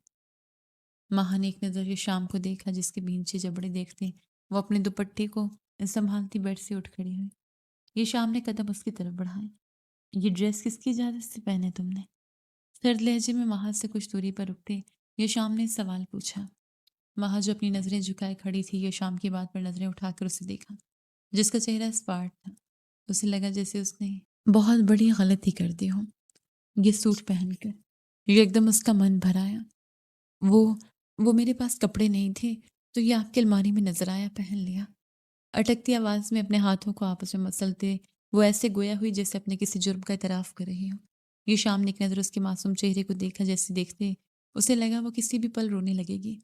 ماہا نے ایک نظر یہ شام کو دیکھا جس کے بھینچے جبڑے دیکھتے وہ اپنے دوپٹے کو سنبھالتی بیڈ سے اٹھ کھڑی ہوئی۔ یہ شام نے قدم اس کی طرف بڑھائے۔ یہ ڈریس کس کی اجازت سے پہنے تم نے؟ سرد لہجے میں ماہا سے کچھ دوری پر رکتے یہ شام نے سوال پوچھا۔ ماہا جو اپنی نظریں جھکائے کھڑی تھی یہ شام کی بات پر نظریں اٹھا کر اسے دیکھا، جس کا چہرہ اسپاٹ تھا۔ اسے لگا جیسے اس نے بہت بڑی غلطی کر دی ہو یہ سوٹ پہن کر۔ یہ ایک دم اس کا من بھر آیا۔ وہ وہ میرے پاس کپڑے نہیں تھے تو یہ آپ کی الماری میں نظر آیا، پہن لیا۔ اٹکتی آواز میں اپنے ہاتھوں کو آپس میں مسلتے وہ ایسے گویا ہوئی جیسے اپنے کسی جرم کا اعتراف کر رہی ہو۔ یہ شام نے ایک نظر اس کے معصوم چہرے کو دیکھا، جیسے دیکھتے اسے لگا وہ کسی بھی پل رونے لگے گی۔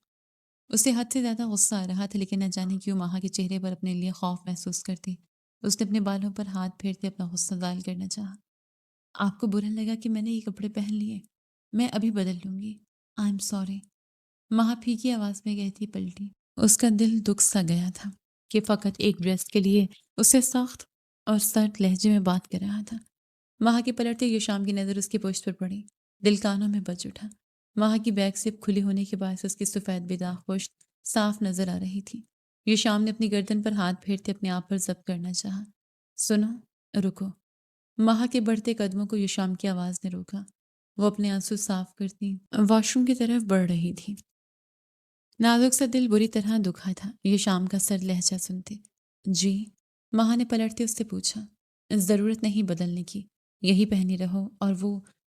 اسے حد سے زیادہ غصہ آ رہا تھا، لیکن نہ جانے کیوں ماہا کے چہرے پر اپنے لیے خوف محسوس کرتی اس نے اپنے بالوں پر ہاتھ پھیرتے اپنا غصہ ظاہر کرنا چاہا۔ آپ کو برا لگا کہ میں نے یہ کپڑے پہن لیے؟ میں ابھی بدل لوں گی۔ آئی ایم سوری، ماہا پھیکی آواز میں کہتی پلٹی۔ اس کا دل دکھ سا گیا تھا کہ فقط ایک ڈریس کے لیے اسے سخت اور سرد لہجے میں بات کر رہا تھا۔ ماہا کے پلٹتے یہ شام کی نظر اس کی پشت پر پڑی۔ دل کانوں میں بج اٹھا۔ ماہا کی بیک زپ کھلی ہونے کے باعث اس کی سفید بیداغ پشت صاف نظر آ رہی تھی۔ یہ شام نے اپنی گردن پر ہاتھ پھیرتے اپنے آپ پر ضبط کرنا چاہا۔ سنو، رکو۔ ماہا کے بڑھتے قدموں کو یہ شام کی آواز نے روکا۔ وہ اپنے آنسو صاف کرتی واش روم کی طرف بڑھ رہی تھی۔ نازک سا دل بری طرح دکھا تھا یہ شام کا سرد لہجہ سنتے۔ جی؟ ماہا نے پلٹتے اس سے پوچھا۔ ضرورت نہیں بدلنے کی، یہی پہنی رہو، اور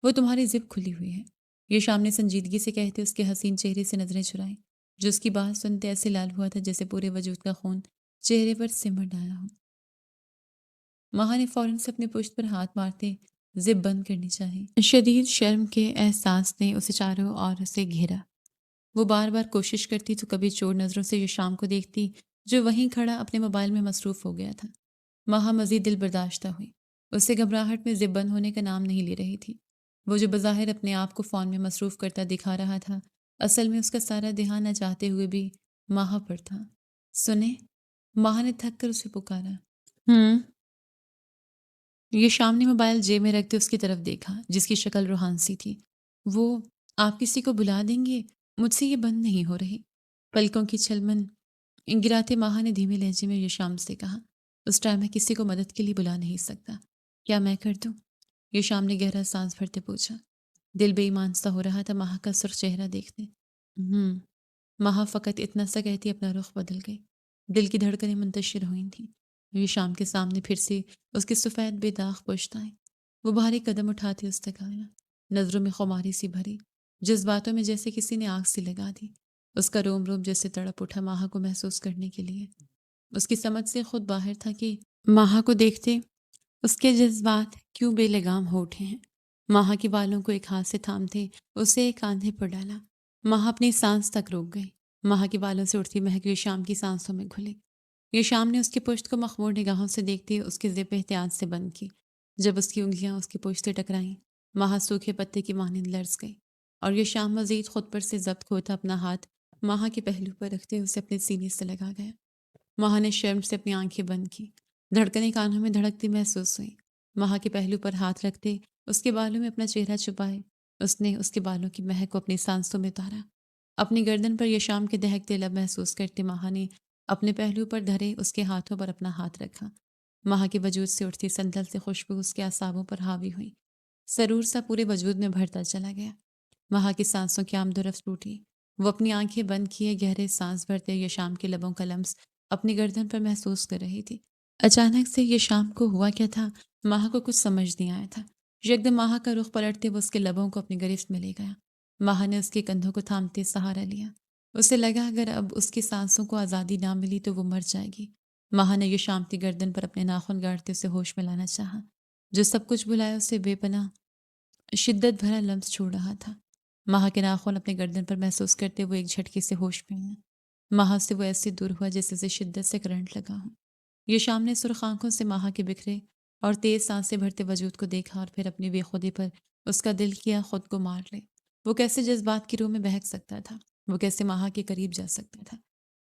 وہ تمہاری زپ کھلی ہوئی ہے، یہ شام نے سنجیدگی سے کہتے اس کے حسین چہرے سے نظریں چرائیں، جو اس کی بات سنتے ایسے لال ہوا تھا جیسے پورے وجود کا خون چہرے پر سمٹ آیا ہو۔ ماہا نے فوراً سے اپنے پشت پر ہاتھ مارتے زپ بند کرنی چاہی۔ شدید شرم کے احساس نے اسے چاروں اور سے گھیرا۔ وہ بار بار کوشش کرتی تو کبھی چور نظروں سے یہ شام کو دیکھتی جو وہیں کھڑا اپنے موبائل میں مصروف ہو گیا تھا۔ ماہا مزید دل برداشتہ ہوئی۔ اس سے گھبراہٹ میں زپ بند ہونے کا نام نہیں لے رہی تھی۔ وہ جو بظاہر اپنے آپ کو فون میں مصروف کرتا دکھا رہا تھا، اصل میں اس کا سارا دھیان نہ چاہتے ہوئے بھی ماہا پر تھا۔ سنیں؟ ماہا نے تھک کر اسے پکارا۔ یہ شام نے موبائل جیب میں رکھتے اس کی طرف دیکھا جس کی شکل روحان سی تھی۔ وہ آپ کسی کو بلا دیں گے؟ مجھ سے یہ بند نہیں ہو رہی۔ پلکوں کی چھلمن گراتے ماہا نے دھیمے لہجے میں یہ شام سے کہا۔ اس ٹائم میں کسی کو مدد کے لیے بلا نہیں سکتا، کیا میں کر دوں؟ یہ شام نے گہرا سانس بھرتے پوچھا۔ دل بے ایمان سا ہو رہا تھا ماہا کا سرخ چہرہ دیکھتے۔ ماہا فقط اتنا سا کہتی اپنا رخ بدل گئی۔ دل کی دھڑکنیں منتشر ہوئی تھیں۔ یہ شام کے سامنے پھر سے اس کے سفید بے داغ پشت آئے۔ وہ بھاری قدم اٹھاتے اس تک آیا، نظروں میں خماری سی بھری، جذباتوں میں جیسے کسی نے آگ سی لگا دی۔ اس کا روم روم جیسے تڑپ اٹھا ماہا کو محسوس کرنے کے لیے۔ اس کی سمجھ سے خود باہر تھا کہ ماہا کو دیکھتے اس کے جذبات کیوں بے لگام ہو اٹھے ہیں۔ ماہا کے بالوں کو ایک ہاتھ سے تھامتے اسے ایک کاندھے پر ڈالا۔ ماہا اپنی سانس تک روک گئی۔ ماہا کے بالوں سے اٹھتی مہک یہ شام کی سانسوں میں گھلی۔ یہ شام نے اس کی پشت کو مخمور نگاہوں سے دیکھتے اس کی زپ احتیاط سے بند کی۔ جب اس کی انگلیاں اس کی پشت سے ٹکرائیں، ماہا سوکھے پتے کی مانند لرز گئی، اور یہ شام مزید خود پر سے ضبط کھوتا اپنا ہاتھ ماہا کے پہلو پر رکھتے اسے اپنے سینے سے لگا گیا۔ ماہا نے شرم سے اپنی آنکھیں بند کی۔ دھڑکنیں کانوں میں دھڑکتی محسوس ہوئی۔ ماہا کے پہلو پر ہاتھ رکھتے اس کے بالوں میں اپنا چہرہ چھپائے اس نے اس کے بالوں کی مہک کو اپنی سانسوں میں اتارا۔ اپنی گردن پر یہ شام کے دہکتے لب محسوس کرتے ماہا نے اپنے پہلو پر دھرے اس کے ہاتھوں پر اپنا ہاتھ رکھا۔ ماہا کے وجود سے اٹھتی سندل سے خوشبو اس کے اعصابوں پر حاوی ہوئی، سرور سا پورے وجود میں بھرتا چلا گیا۔ ماہا کی سانسوں کی آمد و رفت ٹوٹی۔ وہ اپنی آنکھیں بند کیے گہرے سانس بھرتے یہ شام کے لبوں کا لمس اپنی گردن پر محسوس کر رہی تھی۔ اچانک سے یہ شام کو ہوا کیا تھا ماہا کو کچھ سمجھ نہیں آیا تھا۔ یکدم ماہا کا رخ پلٹتے وہ اس کے لبوں کو اپنی گرفت میں لے گیا۔ ماہا نے اس کے کندھوں کو تھامتے سہارا لیا۔ اسے لگا اگر اب اس کی سانسوں کو آزادی نہ ملی تو وہ مر جائے گی۔ ماہا نے یہ شام کی گردن پر اپنے ناخن گاڑتے اسے ہوش میں لانا چاہا۔ جو سب کچھ بھلایا اسے بے پناہ شدت بھرا لمس چھوڑ رہا تھا۔ ماہا کے ناخن اپنے گردن پر محسوس کرتے وہ ایک جھٹکے سے ہوش میں آیا۔ ماہا سے وہ ایسے دور ہوا جیسے اسے شدت سے کرنٹ لگا ہو۔ یہ شام نے سرخ آنکھوں سے ماہا کے بکھرے اور تیز سانسیں بھرتے وجود کو دیکھا اور پھر اپنی بے خودی پر اس کا دل کیا خود کو مار لے۔ وہ کیسے جذبات کی روح میں بہک سکتا تھا؟ وہ کیسے ماہا کے قریب جا سکتا تھا؟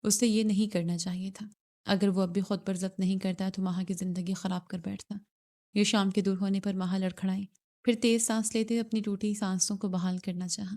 اسے یہ نہیں کرنا چاہیے تھا۔ اگر وہ اب بھی خود پر ضبط نہیں کرتا تو ماہا کی زندگی خراب کر بیٹھتا۔ یہ شام کے دور ہونے پر ماہا لڑکھڑائی، پھر تیز سانس لیتے اپنی ٹوٹی سانسوں کو بحال کرنا چاہا۔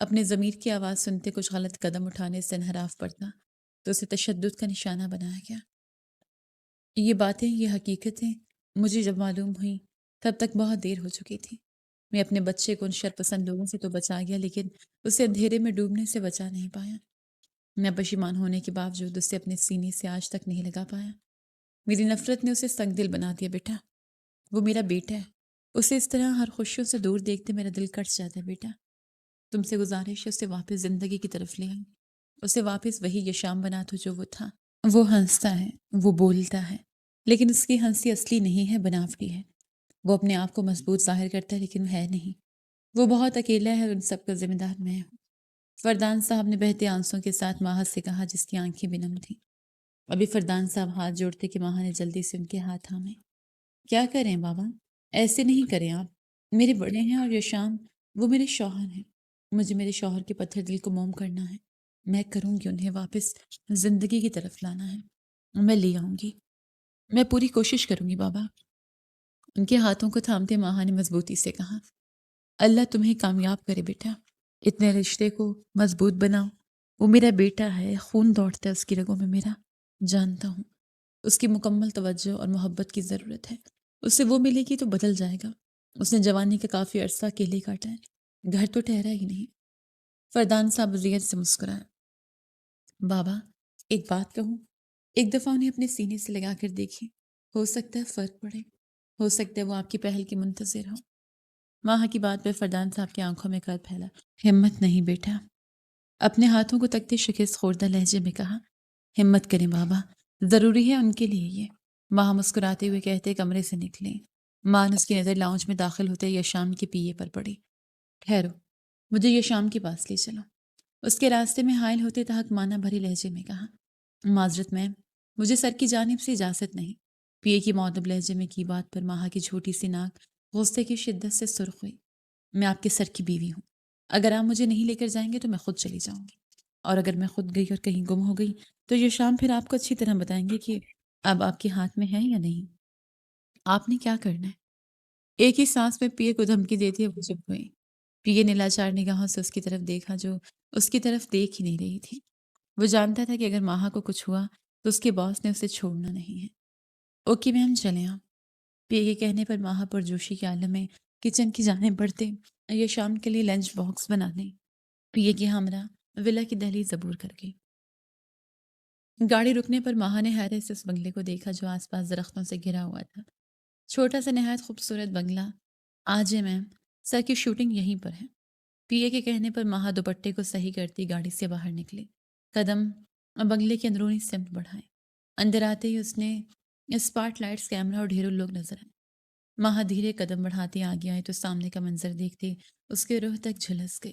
اپنے ضمیر کی آواز سنتے کچھ غلط قدم اٹھانے سے انحراف پڑتا تو اسے تشدد کا نشانہ بنایا گیا۔ یہ باتیں، یہ حقیقتیں مجھے جب معلوم ہوئیں تب تک بہت دیر ہو چکی تھی۔ میں اپنے بچے کو ان شرپسند لوگوں سے تو بچا گیا، لیکن اسے اندھیرے میں ڈوبنے سے بچا نہیں پایا۔ میں پشیمان ہونے کے باوجود اسے اپنے سینے سے آج تک نہیں لگا پایا۔ میری نفرت نے اسے سنگ دل بنا دیا۔ بیٹا، وہ میرا بیٹا ہے، اسے اس طرح ہر خوشیوں سے دور دیکھتے میرا دل کٹ جاتا ہے۔ بیٹا، تم سے گزارش ہے اسے واپس زندگی کی طرف لے آئیں، اسے واپس وہی یشام بنا دو جو وہ تھا۔ وہ ہنستا ہے، وہ بولتا ہے، لیکن اس کی ہنسی اصلی نہیں ہے، بناوٹی ہے۔ وہ اپنے آپ کو مضبوط ظاہر کرتا ہے لیکن وہ ہے نہیں۔ وہ بہت اکیلا ہے اور ان سب کا ذمہ دار میں ہوں۔ فردان صاحب نے بہتے آنسوں کے ساتھ ماہر سے کہا جس کی آنکھیں بھی نم تھیں۔ ابھی فردان صاحب ہاتھ جوڑتے کہ ماہر نے جلدی سے ان کے ہاتھ تھامے۔ کیا کریں بابا؟ ایسے نہیں کریں آپ، میرے بڑے ہیں اور یشام وہ میرے شوہر ہیں۔ مجھے میرے شوہر کے پتھر دل کو موم کرنا ہے۔ میں کروں گی، انہیں واپس زندگی کی طرف لانا ہے۔ میں لے آؤں گی، میں پوری کوشش کروں گی بابا۔ ان کے ہاتھوں کو تھامتے ماہا نے مضبوطی سے کہا، اللہ تمہیں کامیاب کرے بیٹا، اتنے رشتے کو مضبوط بناؤ۔ وہ میرا بیٹا ہے، خون دوڑتا ہے اس کی رگوں میں میرا، جانتا ہوں۔ اس کی مکمل توجہ اور محبت کی ضرورت ہے، اس سے وہ ملے گی تو بدل جائے گا۔ اس نے جوانی کا کافی عرصہ اکیلے کاٹا ہے، گھر تو ٹھہرا ہی نہیں۔ فردان صاحب ریت سے مسکرائے، بابا ایک بات کہوں؟ ایک دفعہ انہیں اپنے سینے سے لگا کر دیکھیں، ہو سکتا ہے فرق پڑے، ہو سکتا ہے وہ آپ کی پہل کی منتظر ہو۔ ماں کی بات پہ فردان صاحب کی آنکھوں میں کر پھیلا۔ ہمت نہیں بیٹا، اپنے ہاتھوں کو تکتے شکست خوردہ لہجے میں کہا، ہمت کریں بابا، ضروری ہے ان کے لیے یہ۔ ماں مسکراتے ہوئے کہتے کمرے سے نکلے۔ ماں نے اس کی نظر لاؤنج میں داخل ہوتے یشام کے پیے پر پڑی۔ ٹھہرو، مجھے یشام کے پاس لے چلو۔ اس کے راستے میں حائل ہوتے تحت مانا بھری لہجے میں کہا، معذرت میم، مجھے سر کی جانب سے اجازت نہیں۔ پیے کی مودب لہجے میں کی بات پر ماہا کی چھوٹی سی ناک غصے کی شدت سے سرخ ہوئی۔ میں آپ کے سر کی بیوی ہوں، اگر آپ مجھے نہیں لے کر جائیں گے تو میں خود چلی جاؤں گی، اور اگر میں خود گئی اور کہیں گم ہو گئی تو یہ شام پھر آپ کو اچھی طرح بتائیں گے کہ اب آپ کے ہاتھ میں ہے یا نہیں۔ آپ نے کیا کرنا ہے؟ ایک ہی سانس میں پیے کو دھمکی دیتی وہ چپ ہوئی۔ پیے نے لاچار نگاہوں سے اس کی طرف دیکھا جو اس کی طرف دیکھ ہی نہیں رہی تھی۔ وہ جانتا تھا کہ اگر ماہا کو کچھ ہوا تو اس کے باس نے اسے چھوڑنا نہیں ہے۔ اوکے میم، چلیں آپ۔ پیے کے کہنے پر ماہا پر جوشی کے عالم میں کچن کی جانب بڑھتے یہ شام کے لیے لنچ باکس بنا دیں۔ پیے کی ہمراہ ولا کی دہلیز عبور کر گئی۔ گاڑی رکنے پر ماہا نے حیرت سے اس بنگلے کو دیکھا جو آس پاس درختوں سے گھرا ہوا تھا۔ چھوٹا سا نہایت خوبصورت بنگلہ۔ آج ہے میم، سر کی شوٹنگ یہیں پر ہے۔ پیے کے کہنے پر ماہا دوپٹے کو صحیح کرتی گاڑی سے باہر نکلی، قدم بنگلے کی اندرونی سمت بڑھائے۔ اندر آتے ہی اس نے اسپاٹ لائٹس، کیمرہ اور ڈھیروں لوگ نظر آئے۔ ماہا دھیرے قدم بڑھاتی آگے آئی تو سامنے کا منظر دیکھتے اس کے روح تک جھلس گئی۔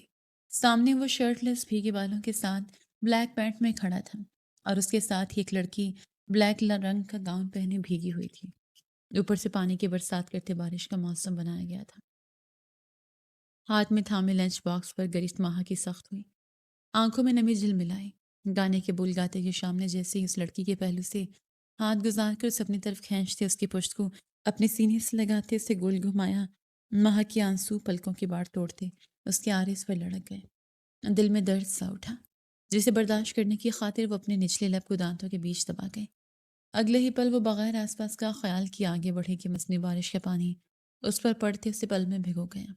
سامنے وہ شرٹ لیس بھیگے بالوں کے ساتھ بلیک پینٹ میں کھڑا تھا، اور اس کے ساتھ ہی ایک لڑکی بلیک رنگ کا گاؤن پہنے بھیگی ہوئی تھی۔ اوپر سے پانی کی برسات کرتے بارش کا موسم بنایا گیا تھا۔ ہاتھ میں تھامے لنچ باکس پر گریشت ماہا کی سخت ہوئی، آنکھوں میں نمی جھلملائی۔ گانے کے بول گاتے یہ شام نے جیسے ہی اس لڑکی کے پہلو سے ہاتھ گزار کر اس اپنی طرف کھینچتے اس کی پشت کو اپنے سینے سے لگاتے اسے گول گھمایا، ماہا کی آنسو پلکوں کی باڑ توڑتے اس کے آرس پر لڑک گئے۔ دل میں درد سا اٹھا جسے برداشت کرنے کی خاطر وہ اپنے نچلے لب کو دانتوں کے بیچ دبا گئے۔ اگلے ہی پل وہ بغیر آس پاس کا خیال کیے آگے بڑھے کہ مصنوعی بارش کا پانی اس پر پڑتے اسے پل میں بھگو گیا۔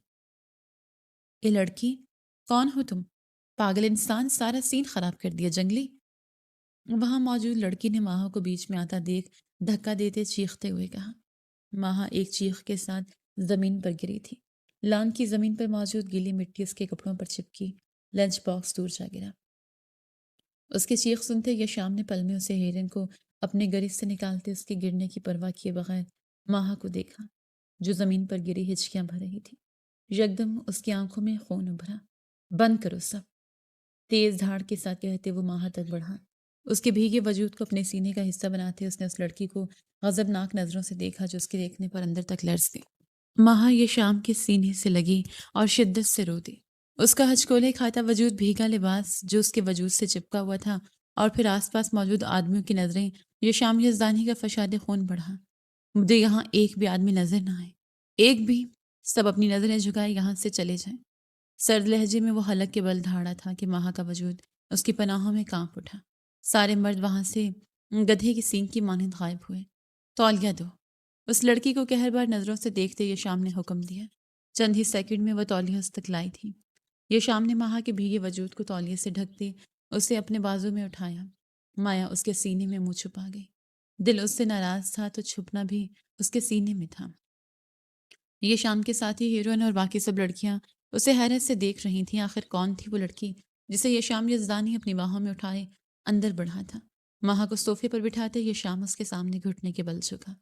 یہ لڑکی، کون ہو تم؟ پاگل انسان، سارا سین خراب کر دیا، جنگلی۔ وہاں موجود لڑکی نے ماہا کو بیچ میں آتا دیکھ دھکا دیتے چیختے ہوئے کہا۔ ماہا ایک چیخ کے ساتھ زمین پر گری تھی۔ لان کی زمین پر موجود گیلی مٹی اس کے کپڑوں پر چپکی، لنچ باکس دور جا گرا۔ اس کے چیخ سنتے یا شام نے پل میں اسے ہیرن کو اپنے گریز سے نکالتے اس کے گرنے کی پرواہ کیے بغیر ماہا کو دیکھا جو زمین پر گری ہچکیاں بھر رہی تھی۔ یکدم اس کی آنکھوں میں خون ابھرا۔ بند کرو سب، تیز دھاڑ کے ساتھ کہتے وہ ماہا تک بڑھا۔ اس کے بھیگے وجود کو اپنے سینے کا حصہ بناتے اس نے اس لڑکی کو غضبناک نظروں سے دیکھا جو اس کے دیکھنے پر اندر تک لرز گئی۔ ماہا یہ شام کے سینے سے لگی اور شدت سے رو دی۔ اس کا ہچکولے کھاتا وجود، بھیگا لباس جو اس کے وجود سے چپکا ہوا تھا، اور پھر آس پاس موجود آدمیوں کی نظریں، یہ شام یزدانی کا فشاد خون بڑھا۔ مجھے یہاں ایک بھی آدمی نظر نہ آئے، ایک بھی۔ سب اپنی نظریں جھکائے یہاں سے چلے جائیں۔ سرد لہجے میں وہ حلق کے بل دھاڑا تھا کہ ماہا کا وجود اس کی پناہوں میں کانپ اٹھا۔ سارے مرد وہاں سے گدھے کی سینگ کی مانند غائب ہوئے۔ تولیہ دو۔ اس لڑکی کو قہر بار نظروں سے دیکھتے یہ شام نے حکم دیا۔ چند ہی سیکنڈ میں وہ تولیہ اس تک لائی تھی۔ یہ شام نے ماہا کے بھیگے وجود کو تولیے سے ڈھکتے اسے اپنے بازو میں اٹھایا۔ مایا اس کے سینے میں منہ چھپا گئی۔ دل اس سے ناراض تھا تو چھپنا بھی اس کے سینے میں تھا۔ یہ شام کے ساتھی ہیروئن اور باقی سب لڑکیاں اسے حیرت سے دیکھ رہی تھیں۔ آخر کون تھی وہ لڑکی جسے یہ شام یزدانی اپنی باہوں میں اٹھائے اندر بڑھا تھا؟ ماہا کو صوفے پر بٹھاتے یہ شام اس کے سامنے گھٹنے کے بل جھکا۔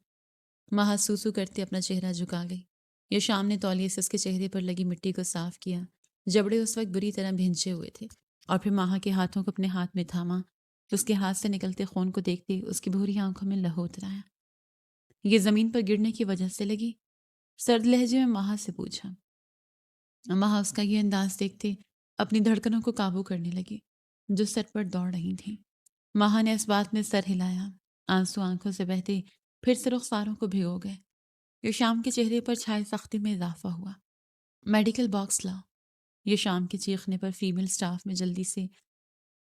ماہا سوسو کرتے اپنا چہرہ جھکا گئی۔ یہ شام نے تولیے سے اس کے چہرے پر لگی مٹی کو صاف کیا۔ جبڑے اس وقت بری طرح بھینچے ہوئے تھے، اور پھر ماہا کے ہاتھوں کو اپنے ہاتھ میں تھاما۔ اس کے ہاتھ سے نکلتے خون کو دیکھتے اس کی بھوری آنکھوں میں لہو اترایا۔ یہ زمین پر گرنے کی وجہ سے لگی؟ سرد لہجے میں ماہا سے پوچھا۔ ماہا اس کا یہ انداز دیکھتے اپنی دھڑکنوں کو قابو کرنے لگی جو سر پر دوڑ رہی تھیں۔ ماہا نے اس بات میں سر ہلایا۔ آنسو آنکھوں سے بہتے پھر سے رخساروں کو بھگو گئے۔ یہ شام کے چہرے پر چھائے سختی میں اضافہ ہوا۔ میڈیکل باکس لاؤ۔ یہ شام کے چیخنے پر فیمیل سٹاف میں جلدی سے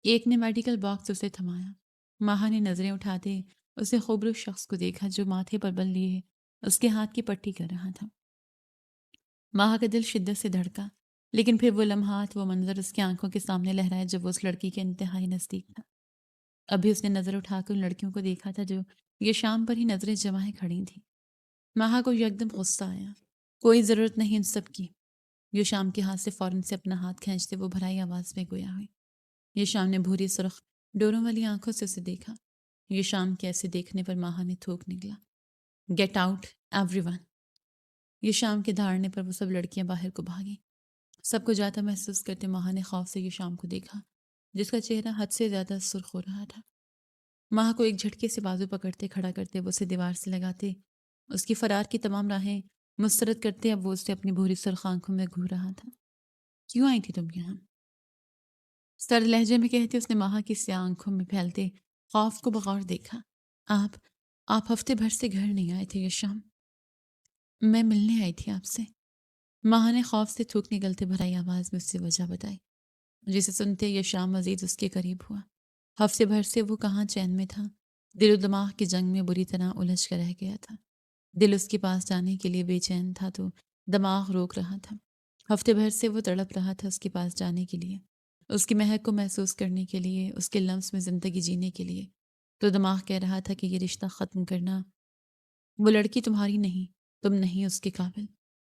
ایک نے میڈیکل باکس اسے تھمایا۔ ماہا نے نظریں اٹھاتے اسے خوبرو شخص کو دیکھا جو ماتھے پر بل لیے اس کے ہاتھ کی پٹی کر رہا تھا۔ ماہا کا دل شدت سے دھڑکا، لیکن پھر وہ لمحات، وہ منظر اس کی آنکھوں کے سامنے لہرائے جب وہ اس لڑکی کے انتہائی نزدیک تھا۔ ابھی اس نے نظر اٹھا کر ان لڑکیوں کو دیکھا تھا جو یہ شام پر ہی نظریں جمائے کھڑی تھیں۔ ماہا کو یکدم غصہ آیا۔ کوئی ضرورت نہیں ان سب کی۔ یہ شام کے ہاتھ سے فوراً سے اپنا ہاتھ کھینچتے وہ بھرائی آواز میں گویا ہوئی۔ یہ شام نے بھوری سرخ ڈوروں والی آنکھوں سے اسے دیکھا۔ یہ شام کے ایسے دیکھنے پر ماہا نے تھوک نکلا، گیٹ آؤٹ ایوری ون۔ یہ شام کے دھاڑنے پر وہ سب لڑکیاں باہر کو بھاگیں۔ سب کو جاتا محسوس کرتے ماہا نے خوف سے یہ شام کو دیکھا جس کا چہرہ حد سے زیادہ سرخ ہو رہا تھا۔ ماہا کو ایک جھٹکے سے بازو پکڑتے کھڑا کرتے وہ اسے دیوار سے لگاتے اس کی فرار کی تمام راہیں مسترد کرتے اب وہ اسے اپنی بھوری سرخ آنکھوں میں گھور رہا تھا۔ کیوں آئی تھی تم یہاں؟ سرد لہجے میں کہتے اس نے ماہا کی سیاہ آنکھوں میں پھیلتے خوف کو بغور دیکھا۔ آپ ہفتے بھر سے گھر نہیں آئے تھے یہ شام۔ میں ملنے آئی تھی آپ سے۔ ماہا نے خوف سے تھوک نکلتے بھرائی آواز میں اس سے وجہ بتائی، جسے سنتے یہ شام مزید اس کے قریب ہوا۔ ہفتے بھر سے وہ کہاں چین میں تھا، دل و دماغ کی جنگ میں بری طرح الجھ کر رہ گیا تھا۔ دل اس کے پاس جانے کے لیے بے چین تھا تو دماغ روک رہا تھا۔ ہفتے بھر سے وہ تڑپ رہا تھا اس کے پاس جانے کے لیے، اس کی مہک کو محسوس کرنے کے لیے، اس کے لمس میں زندگی جینے کے لیے، تو دماغ کہہ رہا تھا کہ یہ رشتہ ختم کرنا۔ وہ لڑکی تمہاری نہیں، تم نہیں اس کے قابل۔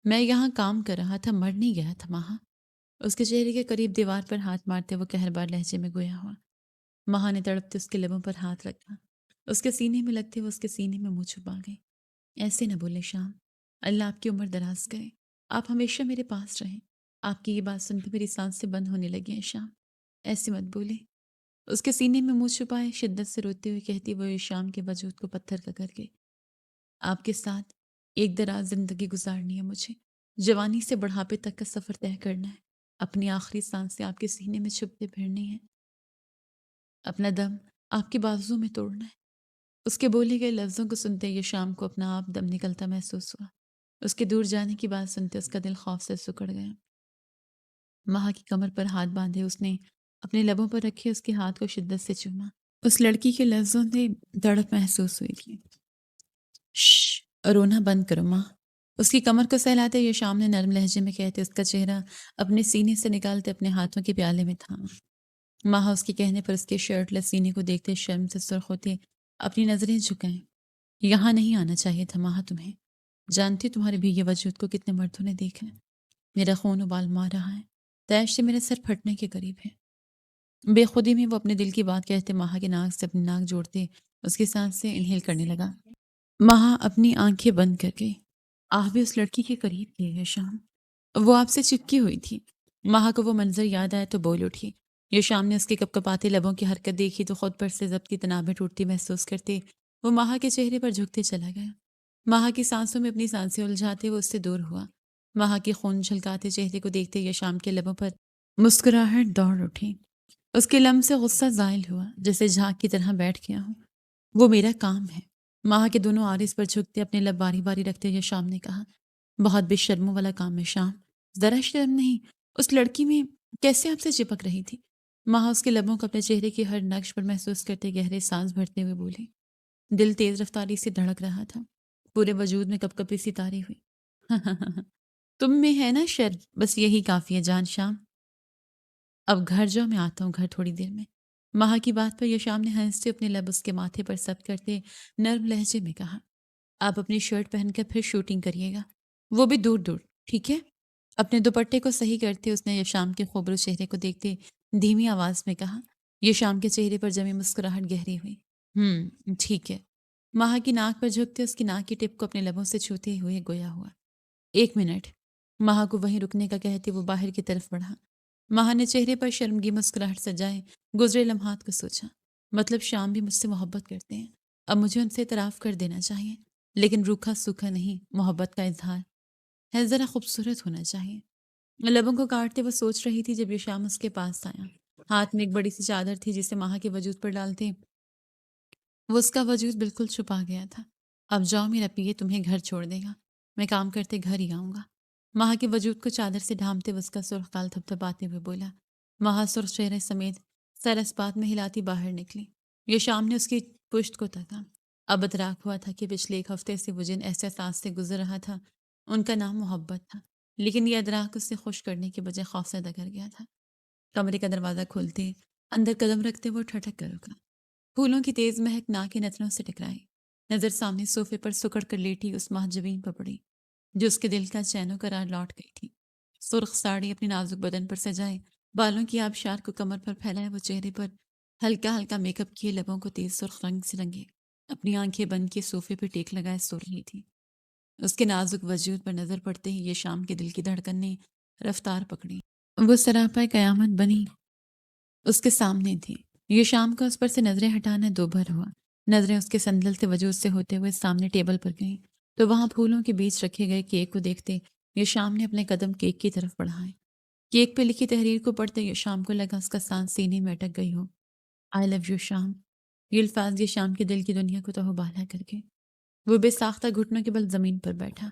میں یہاں کام کر رہا تھا، مر نہیں گیا تھا ماہا۔ اس کے چہرے کے قریب دیوار پر ہاتھ مارتے وہ قہربار لہجے میں گویا ہوا۔ ماہا نے تڑپتے اس کے لبوں پر ہاتھ رکھا، اس کے سینے میں لگتے وہ اس کے سینے میں منہ چھپا گئی۔ ایسے نہ بولے شام، اللہ آپ کی عمر دراز کرے، آپ ہمیشہ میرے پاس رہیں۔ آپ کی یہ بات سن کے میری سانس سے بند ہونے لگی ہیں شام، ایسے مت بولے۔ اس کے سینے میں منہ چھپائے شدت سے روتے ہوئے کہتی وہ یہ شام کے وجود کو پتھر کا کر گئی۔ آپ کے ساتھ ایک دراز زندگی گزارنی ہے مجھے، جوانی سے بڑھاپے تک کا سفر طے کرنا ہے، اپنی آخری سانس سے آپ کے سینے میں چھپتے پھرنی ہے، اپنا دم آپ کے بازو میں توڑنا ہے۔ اس کے بولے گئے لفظوں کو سنتے یہ شام کو اپنا آپ دم نکلتا محسوس ہوا۔ اس کے دور جانے کی بات سنتے اس کا دل خوف سے سکڑ گیا۔ ماہا کی کمر پر ہاتھ باندھے اس نے اپنے لبوں پر رکھے اس کے ہاتھ کو شدت سے چوما۔ اس لڑکی کے لفظوں سے دڑپ محسوس ہوئی تھی۔ شش، رونا بند کرو ماں۔ اس کی کمر کو سہلاتے یہ شام نے نرم لہجے میں کہتے اس کا چہرہ اپنے سینے سے نکالتے اپنے ہاتھوں کے پیالے میں تھاما۔ ماہا اس کے کہنے پر اس کے شرٹ لیس سینے کو دیکھتے شرم سے سرخ ہوتے اپنی نظریں جھکائیں۔ یہاں نہیں آنا چاہیے تھا ماہا تمہیں، جانتی تمہارے بھیگے وجود کو کتنے مردوں نے دیکھا ہے۔ میرا خون ابال مار رہا ہے، تیش سے میرے سر پھٹنے کے قریب ہے۔ بے خودی میں وہ اپنے دل کی بات کہتے ماہا کے ناک سے اپنی ناک جوڑتے اس کی سانس سے انہیل کرنے لگا۔ ماہا اپنی آنکھیں بند کر گئی۔ آپ بھی اس لڑکی کے قریب تھے یہ شام، وہ آپ سے چپکی ہوئی تھی۔ ماہا کو وہ منظر یاد آیا تو بول اٹھی۔ یہ شام نے اس کے کپکپاتے لبوں کی حرکت دیکھی تو خود پر سے ضبط کی تنابیں ٹوٹتی محسوس کرتے وہ ماہا کے چہرے پر جھکتے چلا گیا۔ ماہا کی سانسوں میں اپنی سانسیں الجھاتے وہ اس سے دور ہوا۔ ماہا کے خون جھلکاتے چہرے کو دیکھتے یہ شام کے لبوں پر مسکراہٹ دوڑ اٹھی۔ اس کے لم سے غصہ زائل ہوا، جیسے جھاگ کی طرح بیٹھ گیا ہو۔ وہ میرا کام ہے۔ ماہا کے دونوں آرز پر جھکتے اپنے لب باری باری رکھتے یہ شام نے کہا۔ بہت بے شرموں والا کام ہے شام، ذرا شرم نہیں، اس لڑکی میں کیسے آپ سے چپک رہی تھی؟ ماہ اس کے لبوں کو اپنے چہرے کی ہر نقش پر محسوس کرتے گہرے سانس بھرتے ہوئے بولی۔ دل تیز رفتاری سے دھڑک رہا تھا، پورے وجود میں کپ کپی سی تاری ہوئی۔ تم میں ہے نا شر، بس یہی کافی ہے جان شام۔ اب گھر جاؤ، میں آتا ہوں گھر تھوڑی دیر میں۔ ماہ کی بات پر یشام نے ہنستے اپنے لب اس کے ماتھے پر سب کرتے نرم لہجے میں کہا، آپ اپنی شرٹ پہن کر پھر شوٹنگ کریے گا، وہ بھی دور دور، ٹھیک ہے؟ اپنے دوپٹے کو صحیح کرتے اس نے یشام کے خوبرو چہرے کو دیکھتے دھیمی آواز میں کہا۔ یشام کے چہرے پر جمی مسکراہٹ گہری ہوئی۔ ٹھیک ہے۔ ماہ کی ناک پر جھکتے اس کی ناک کی ٹپ کو اپنے لبوں سے چھوتے ہوئے گویا ہوا۔ 1 منٹ۔ ماہ کو وہیں رکنے کا کہتے وہ باہر کی طرف بڑھا۔ ماہ نے چہرے پر شرمگی مسکراہٹ سجائے گزرے لمحات کو سوچا۔ مطلب شام بھی مجھ سے محبت کرتے ہیں، اب مجھے ان سے اعتراف کر دینا چاہیے، لیکن روکھا سوکھا نہیں، محبت کا اظہار ہے، ذرا خوبصورت ہونا چاہیے۔ لبوں کو کاٹتے وہ سوچ رہی تھی جب یہ شام اس کے پاس آیا۔ ہاتھ میں ایک بڑی سی چادر تھی جسے ماہ کے وجود پر ڈالتے وہ اس کا وجود بالکل چھپا گیا تھا۔ اب جاؤ، میرا پیے تمہیں گھر چھوڑ دے گا، میں کام کرتے گھر ہی آؤں گا۔ ماہ کے وجود کو چادر سے ڈھانپتے وہ اس کا سرخ گال تھپتھپاتے ہوئے بولا۔ ماہ سرخ چہرے سمیت سر اس بات میں ہلاتی باہر نکلی۔ یہ شام نے اس کی پشت کو تکا۔ اب ادراک ہوا تھا کہ پچھلے 1 ہفتے سے وہ جن احساسات سے گزر رہا تھا ان کا نام محبت تھا، لیکن یہ ادراک اس سے خوش کرنے کے بجائے خوفزدہ کر گیا تھا۔ کمرے کا دروازہ کھولتے اندر قدم رکھتے وہ ٹھٹک کر رکا۔ پھولوں کی تیز مہک ناک کے نتنوں سے ٹکرائی۔ نظر سامنے صوفے پر سکڑ کر لیٹی اس مہجبین پر پڑی جو اس کے دل کا چین و قرار لوٹ گئی تھی۔ سرخ ساڑی اپنے نازک بدن پر سجائے، بالوں کی آبشار کو کمر پر پھیلائے، وہ چہرے پر ہلکا ہلکا میک اپ کیے، لبوں کو تیز سرخ رنگ سے رنگے، اپنی آنکھیں بند کے صوفے پہ ٹیک لگائے سو رہی تھی۔ اس کے نازک وجود پر نظر پڑتے ہی یہ شام کے دل کی دھڑکن نے رفتار پکڑی۔ وہ سراپا قیامت بنی اس کے سامنے تھی۔ یہ شام کا اس پر سے نظریں ہٹانا دو بھر ہوا۔ نظریں اس کے سندلتے وجود سے ہوتے ہوئے سامنے ٹیبل پر گئیں تو وہاں پھولوں کے بیچ رکھے گئے کیک کو دیکھتے یہ شام نے اپنے قدم کیک کی طرف بڑھائے۔ کیک پہ لکھی تحریر کو پڑھتے یہ شام کو لگا اس کا سانس سینے میں اٹک گئی ہو۔ آئی لو یو شام۔ یہ الفاظ یہ شام کے دل کی دنیا کو تہوبالا کر کے وہ بے ساختہ گھٹنوں کے بل زمین پر بیٹھا۔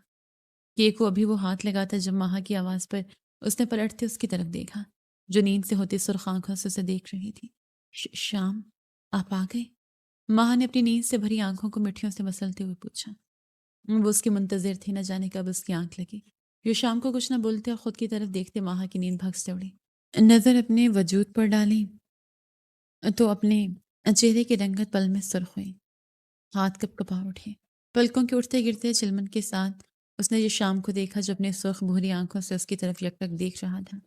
کیک کو ابھی وہ ہاتھ لگاتا جب ماہ کی آواز پر اس نے پلٹتے اس کی طرف دیکھا جو نیند سے ہوتی سرخ آنکھوں سے اسے دیکھ رہی تھی۔ شام، آپ آ گئے؟ ماہ نے اپنی نیند سے بھری آنکھوں کو مٹھیوں سے مسلتے ہوئے پوچھا۔ وہ اس کے منتظر تھی، نہ جانے کب اس کی آنکھ لگی۔ یہ شام کو کچھ نہ بولتے اور خود کی طرف دیکھتے ماہ کی نیند بھگ سے اڑی۔ نظر اپنے وجود پر ڈالی تو اپنے چہرے کی رنگت پل میں سرخ ہوئی، ہاتھ کپ کپا اٹھے۔ پلکوں کے اٹھتے گرتے چلمن کے ساتھ اس نے یہ شام کو دیکھا جو اپنے سرخ بھوری آنکھوں سے اس کی طرف یک ٹک دیکھ رہا تھا۔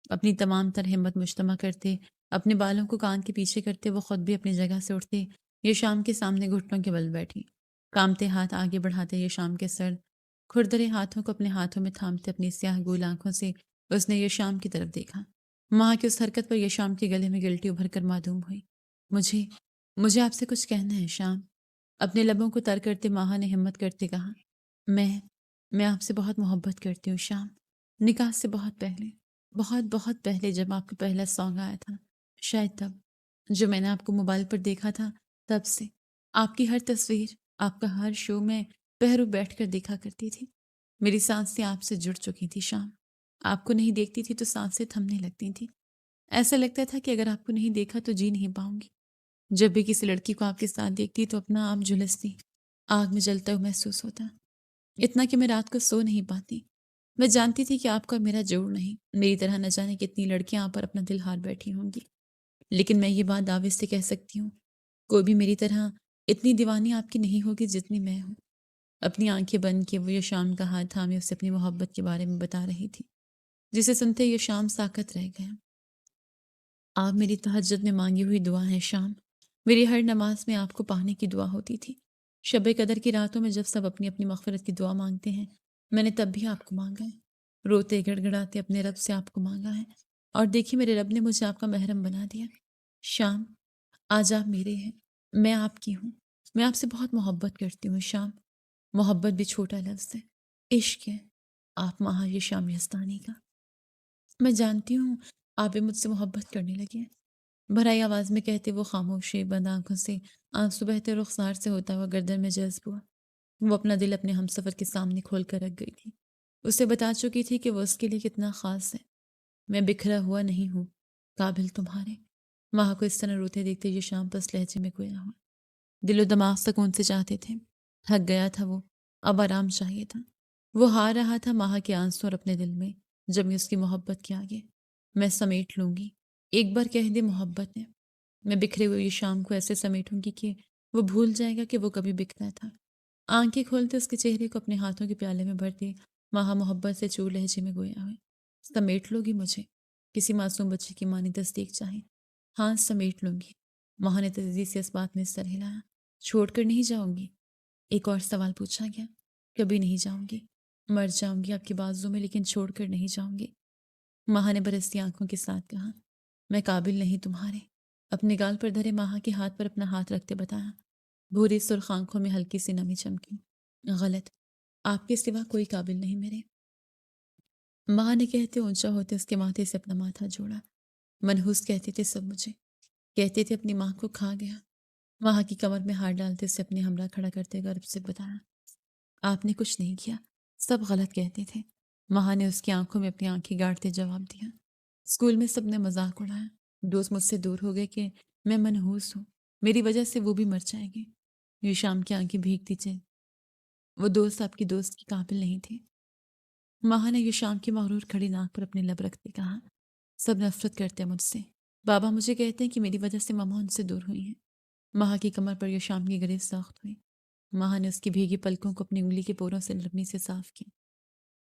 اپنی تمام تر ہمت مجتمع کرتے، اپنے بالوں کو کان کے پیچھے کرتے وہ خود بھی اپنی جگہ سے اٹھتے یہ شام کے سامنے گھٹنوں کے بل بیٹھی۔ کامتے ہاتھ آگے بڑھاتے یہ شام کے سر کھردرے ہاتھوں کو اپنے ہاتھوں میں تھامتے اپنی سیاہ گول آنکھوں سے اس نے یہ شام کی طرف دیکھا۔ ماہ کی اس حرکت پر یہ شام کے گلے میں گلٹی ابھر کر معدوم ہوئی۔ مجھے آپ سے کچھ کہنا ہے شام۔ اپنے لبوں کو تر کرتے ماہ نے ہمت کرتے کہا، میں آپ سے بہت محبت کرتی ہوں شام، نکاح سے بہت پہلے، بہت بہت پہلے جب آپ کا پہلا سانگ آیا تھا، شاید تب جو میں نے آپ کو موبائل پر دیکھا تھا، تب سے آپ کی ہر تصویر، آپ کا ہر شو میں پہرو بیٹھ کر دیکھا کرتی تھی۔ میری سانسیں آپ سے جڑ چکی تھی شام، آپ کو نہیں دیکھتی تھی تو سانسیں تھمنے لگتی تھی، ایسا لگتا تھا کہ اگر آپ کو نہیں دیکھا تو جی نہیں پاؤں گی۔ جب بھی کسی لڑکی کو آپ کے ساتھ دیکھتی تو اپنا آپ جھلستی، آگ میں جلتا ہوا محسوس ہوتا، اتنا کہ میں رات کو سو نہیں پاتی۔ میں جانتی تھی کہ آپ کا میرا جوڑ نہیں، میری طرح نہ جانے کتنی لڑکیاں آپ پر اپنا دل ہار بیٹھی ہوں گی، لیکن میں یہ بات دعوے سے کہہ سکتی ہوں، کوئی بھی میری طرح اتنی دیوانی آپ کی نہیں ہوگی جتنی میں ہوں۔ اپنی آنکھیں بند کیے وہ یہ شام کا ہاتھ تھامے اسے اپنی محبت کے بارے میں بتا رہی تھی، جسے سنتے یہ شام ساکت رہ گیا۔ آپ میری تہجد میں مانگی ہوئی دعا ہے شام، میری ہر نماز میں آپ کو پانے کی دعا ہوتی تھی۔ شب قدر کی راتوں میں جب سب اپنی اپنی مغفرت کی دعا مانگتے ہیں، میں نے تب بھی آپ کو مانگا ہے، روتے گڑ گڑاتے اپنے رب سے آپ کو مانگا ہے، اور دیکھیے میرے رب نے مجھے آپ کا محرم بنا دیا۔ شام، آج آپ میرے ہیں، میں آپ کی ہوں، میں آپ سے بہت محبت کرتی ہوں شام۔ محبت بھی چھوٹا لفظ ہے، عشق ہے، آپ ماہ یہ شام یزدانی کا۔ میں جانتی ہوں آپ بھی مجھ سے محبت کرنے لگے ہیں، بھرائی آواز میں کہتے وہ خاموشی بند آنکھوں سے آنسو بہتے رخسار سے ہوتا ہوا گردن میں جذب ہوا۔ وہ اپنا دل اپنے ہمسفر کے سامنے کھول کر رکھ گئی تھی، اسے بتا چکی تھی کہ وہ اس کے لیے کتنا خاص ہے۔ میں بکھرا ہوا نہیں ہوں، قابل تمہارے۔ ماہ کو اس طرح روتے دیکھتے یہ شام بس لہجے میں گویا ہوا۔ دل و دماغ سکون سے چاہتے تھے، تھک گیا تھا وہ، اب آرام چاہیے تھا۔ وہ ہار رہا تھا ماہ کے آنسوں اور اپنے دل میں جمی اس کی محبت کے آگے۔ میں سمیٹ لوں گی، ایک بار کہہ دے محبت نے۔ میں بکھرے ہوئے یہ شام کو ایسے سمیٹوں گی کہ وہ بھول جائے گا کہ وہ کبھی بکھرا تھا۔ آنکھیں کھولتے اس کے چہرے کو اپنے ہاتھوں کے پیالے میں بھرتے ماہ محبت سے چور لہجے میں گویا ہوئے۔ سمیٹ لو گی مجھے؟ کسی معصوم بچے کی مانی تصدیق چاہے۔ ہاں سمیٹ لوں گی۔ ماہ نے تیزی سے اس بات میں سر ہلایا۔ چھوڑ کر نہیں جاؤں گی؟ ایک اور سوال پوچھا گیا۔ کبھی نہیں جاؤں گی، مر جاؤں گی آپ کے بازو میں، لیکن چھوڑ کر نہیں جاؤں گی۔ ماہ نے برستی آنکھوں کے ساتھ کہا۔ میں قابل نہیں تمہارے۔ اپنے گال پر دھرے ماہ کے ہاتھ پر اپنا ہاتھ رکھتے بتایا۔ بھوری سرخ آنکھوں میں ہلکی سی نمی چمکی۔ غلط، آپ کے سوا کوئی قابل نہیں میرے۔ ماہ نے کہتے اونچا ہوتے اس کے ماتھے سے اپنا ماتھا جوڑا۔ منحوس کہتے تھے سب مجھے، کہتے تھے اپنی ماں کو کھا گیا۔ ماہ کی کمر میں ہاتھ ڈالتے اسے اپنے ہمراہ کھڑا کرتے گرب سے بتایا۔ آپ نے کچھ نہیں کیا، سب غلط کہتے تھے۔ ماہ نے اس کی آنکھوں میں اپنی آنکھیں گاڑتے جواب دیا۔ اسکول میں سب نے مذاق اڑایا، دوست مجھ سے دور ہو گئے کہ میں منحوس ہوں، میری وجہ سے وہ بھی مر جائیں گے۔ یہ شام کی آنکھیں بھیگتی چل، وہ دوست آپ کی دوست کی قابل نہیں تھے۔ ماہ نے یہ شام کی مغرور کھڑی ناک پر اپنے لب رکھتے کہا۔ سب نفرت کرتے ہیں مجھ سے، بابا مجھے کہتے ہیں کہ میری وجہ سے ماما ان سے دور ہوئی ہیں۔ ماہ کی کمر پر یہ شام کی گریز سخت ہوئی۔ ماہ نے اس کی بھیگی پلکوں کو اپنی انگلی کے پوروں سے نرمی سے صاف کی۔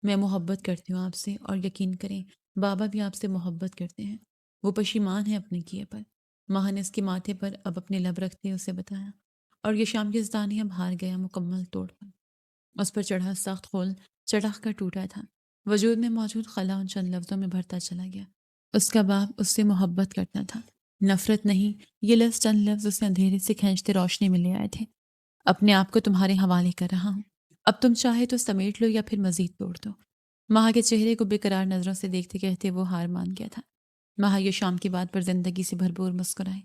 میں محبت کرتی ہوں آپ سے، اور یقین کریں بابا بھی آپ سے محبت کرتے ہیں، وہ پشیمان ہے اپنے کیے پر۔ ماہ نے اس کے ماتھے پر اب اپنے لب رکھتے اسے بتایا، اور یہ شام کی زدانی اب ہار گیا مکمل توڑ پر۔ اس پر چڑھا سخت خول چڑھا کر ٹوٹا تھا، وجود میں موجود خلا ان چند لفظوں میں بھرتا چلا گیا۔ اس کا باپ اس سے محبت کرتا تھا، نفرت نہیں۔ یہ لفظ چند لفظ اسے اندھیرے سے کھینچتے روشنی میں لے آئے تھے۔ اپنے آپ کو تمہارے حوالے کر رہا ہوں، اب تم چاہے تو سمیٹ لو یا پھر مزید توڑ دو۔ ماہ کے چہرے کو بے قرار نظروں سے دیکھتے کہتے وہ ہار مان گیا تھا۔ ماہ یہ شام کی بات پر زندگی سے بھرپور مسکرائے۔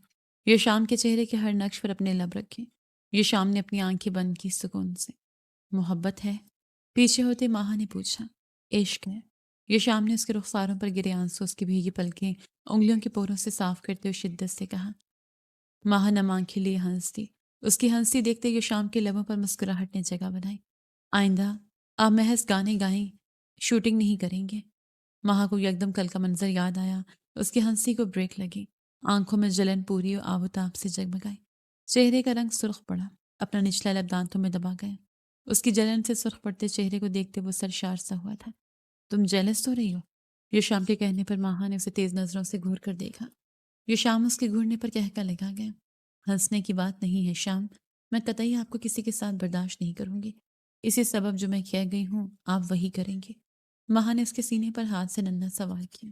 یہ شام کے چہرے کے ہر نقش پر اپنے لب رکھے۔ یہ شام نے اپنی آنکھیں بند کی سکون سے۔ محبت ہے؟ پیچھے ہوتے ماہ نے پوچھا۔ عشق ہے۔ یہ شام نے اس کے رخساروں پر گرے آنسو اس کی بھیگی پلکیں انگلیوں کے پوروں سے صاف کرتے ہوئے شدت سے کہا۔ ماہ نم آنکھیں لیے ہنستی، اس کی ہنسی دیکھتے یہ شام کے لبوں پر مسکراہٹ نے جگہ بنائی۔ آئندہ آپ محض گانے گائیں، شوٹنگ نہیں کریں گے؟ ماہ کو یکدم کل کا منظر یاد آیا، اس کی ہنسی کو بریک لگی، آنکھوں میں جلن پوری اور آب و تاب سے جگمگائی، چہرے کا رنگ سرخ پڑا، اپنا نچلا لب دانتوں میں دبا گیا۔ اس کی جلن سے سرخ پڑتے چہرے کو دیکھتے وہ سرشار سا ہوا تھا۔ تم جیلس ہو رہی ہو؟ یہ شام کے کہنے پر ماہ نے اسے تیز نظروں سے گھور کر دیکھا۔ یہ شام اس کے گھورنے پر کہکا لگا گیا۔ ہنسنے کی بات نہیں ہے شام، میں قطعی آپ کو کسی کے ساتھ برداشت نہیں کروں گی، اسی سبب جو میں کہہ گئی ہوں آپ وہی کریں گے۔ ماہ نے اس کے سینے پر ہاتھ سے ننھا سوال کیا۔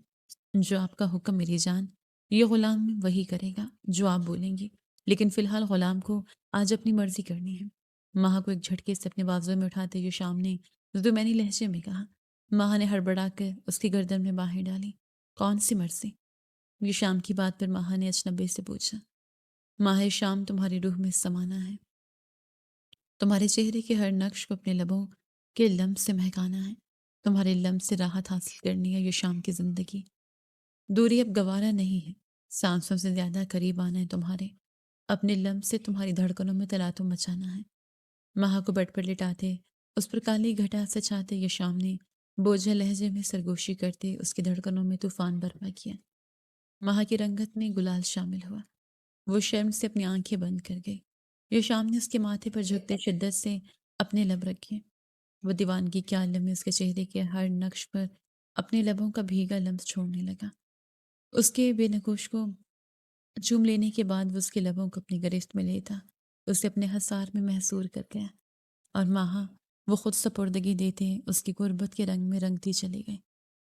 جو آپ کا حکم میری جان، یہ غلام وہی کرے گا جو آپ بولیں گی، لیکن فی الحال غلام کو آج اپنی مرضی کرنی ہے۔ ماہ کو ایک جھٹکے سے اپنے بازو میں اٹھاتے یہ شام نے زمینی لہجے میں کہا۔ ماہ نے ہڑبڑا کر اس کی گردن میں باہیں ڈالی۔ کون سی مرضی؟ یہ شام کی بات پر ماہ نے اجنبی سے پوچھا۔ ماہ شام تمہاری روح میں سمانا ہے، تمہارے چہرے کے ہر نقش کو اپنے لبوں کے لمس سے مہکانا ہے، تمہارے لمس سے راحت حاصل کرنی ہے۔ یہ شام کی زندگی دوری اب گوارا نہیں ہے، سانسوں سے زیادہ قریب آنا ہے تمہارے، اپنے لمس سے تمہاری دھڑکنوں میں تلاطم مچانا ہے۔ ماہ کو بیڈ پر لٹاتے اس پر کالی گھٹا سچاتے یہ شام نے بوجھل لہجے میں سرگوشی کرتے اس کی دھڑکنوں میں طوفان برپا کیا۔ ماہ کی رنگت میں گلال شامل ہوا، وہ شرم سے اپنی آنکھیں بند کر گئی۔ یہ شام نے اس کے ماتھے پر جھکتے شدت سے اپنے لب رکھے، وہ دیوانگی کے عالم میں اس کے چہرے کے ہر نقش پر اپنے لبوں کا بھیگا لمس چھوڑنے لگا۔ اس کے بے نقوش کو چوم لینے کے بعد وہ اس کے لبوں کو اپنی گرفت میں لیتا اسے اپنے حصار میں محصور کر گیا، اور ماہ وہ خود سپردگی دیتے اس کی غربت کے رنگ میں رنگتی چلی گئی۔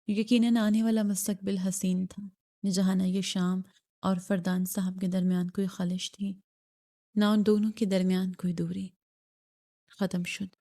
یقیناً آنے والا مستقبل حسین تھا، جہاں نہ یہ شام اور فردان صاحب کے درمیان کوئی خلش تھی، نہ ان دونوں کے درمیان کوئی دوری۔ ختم شد۔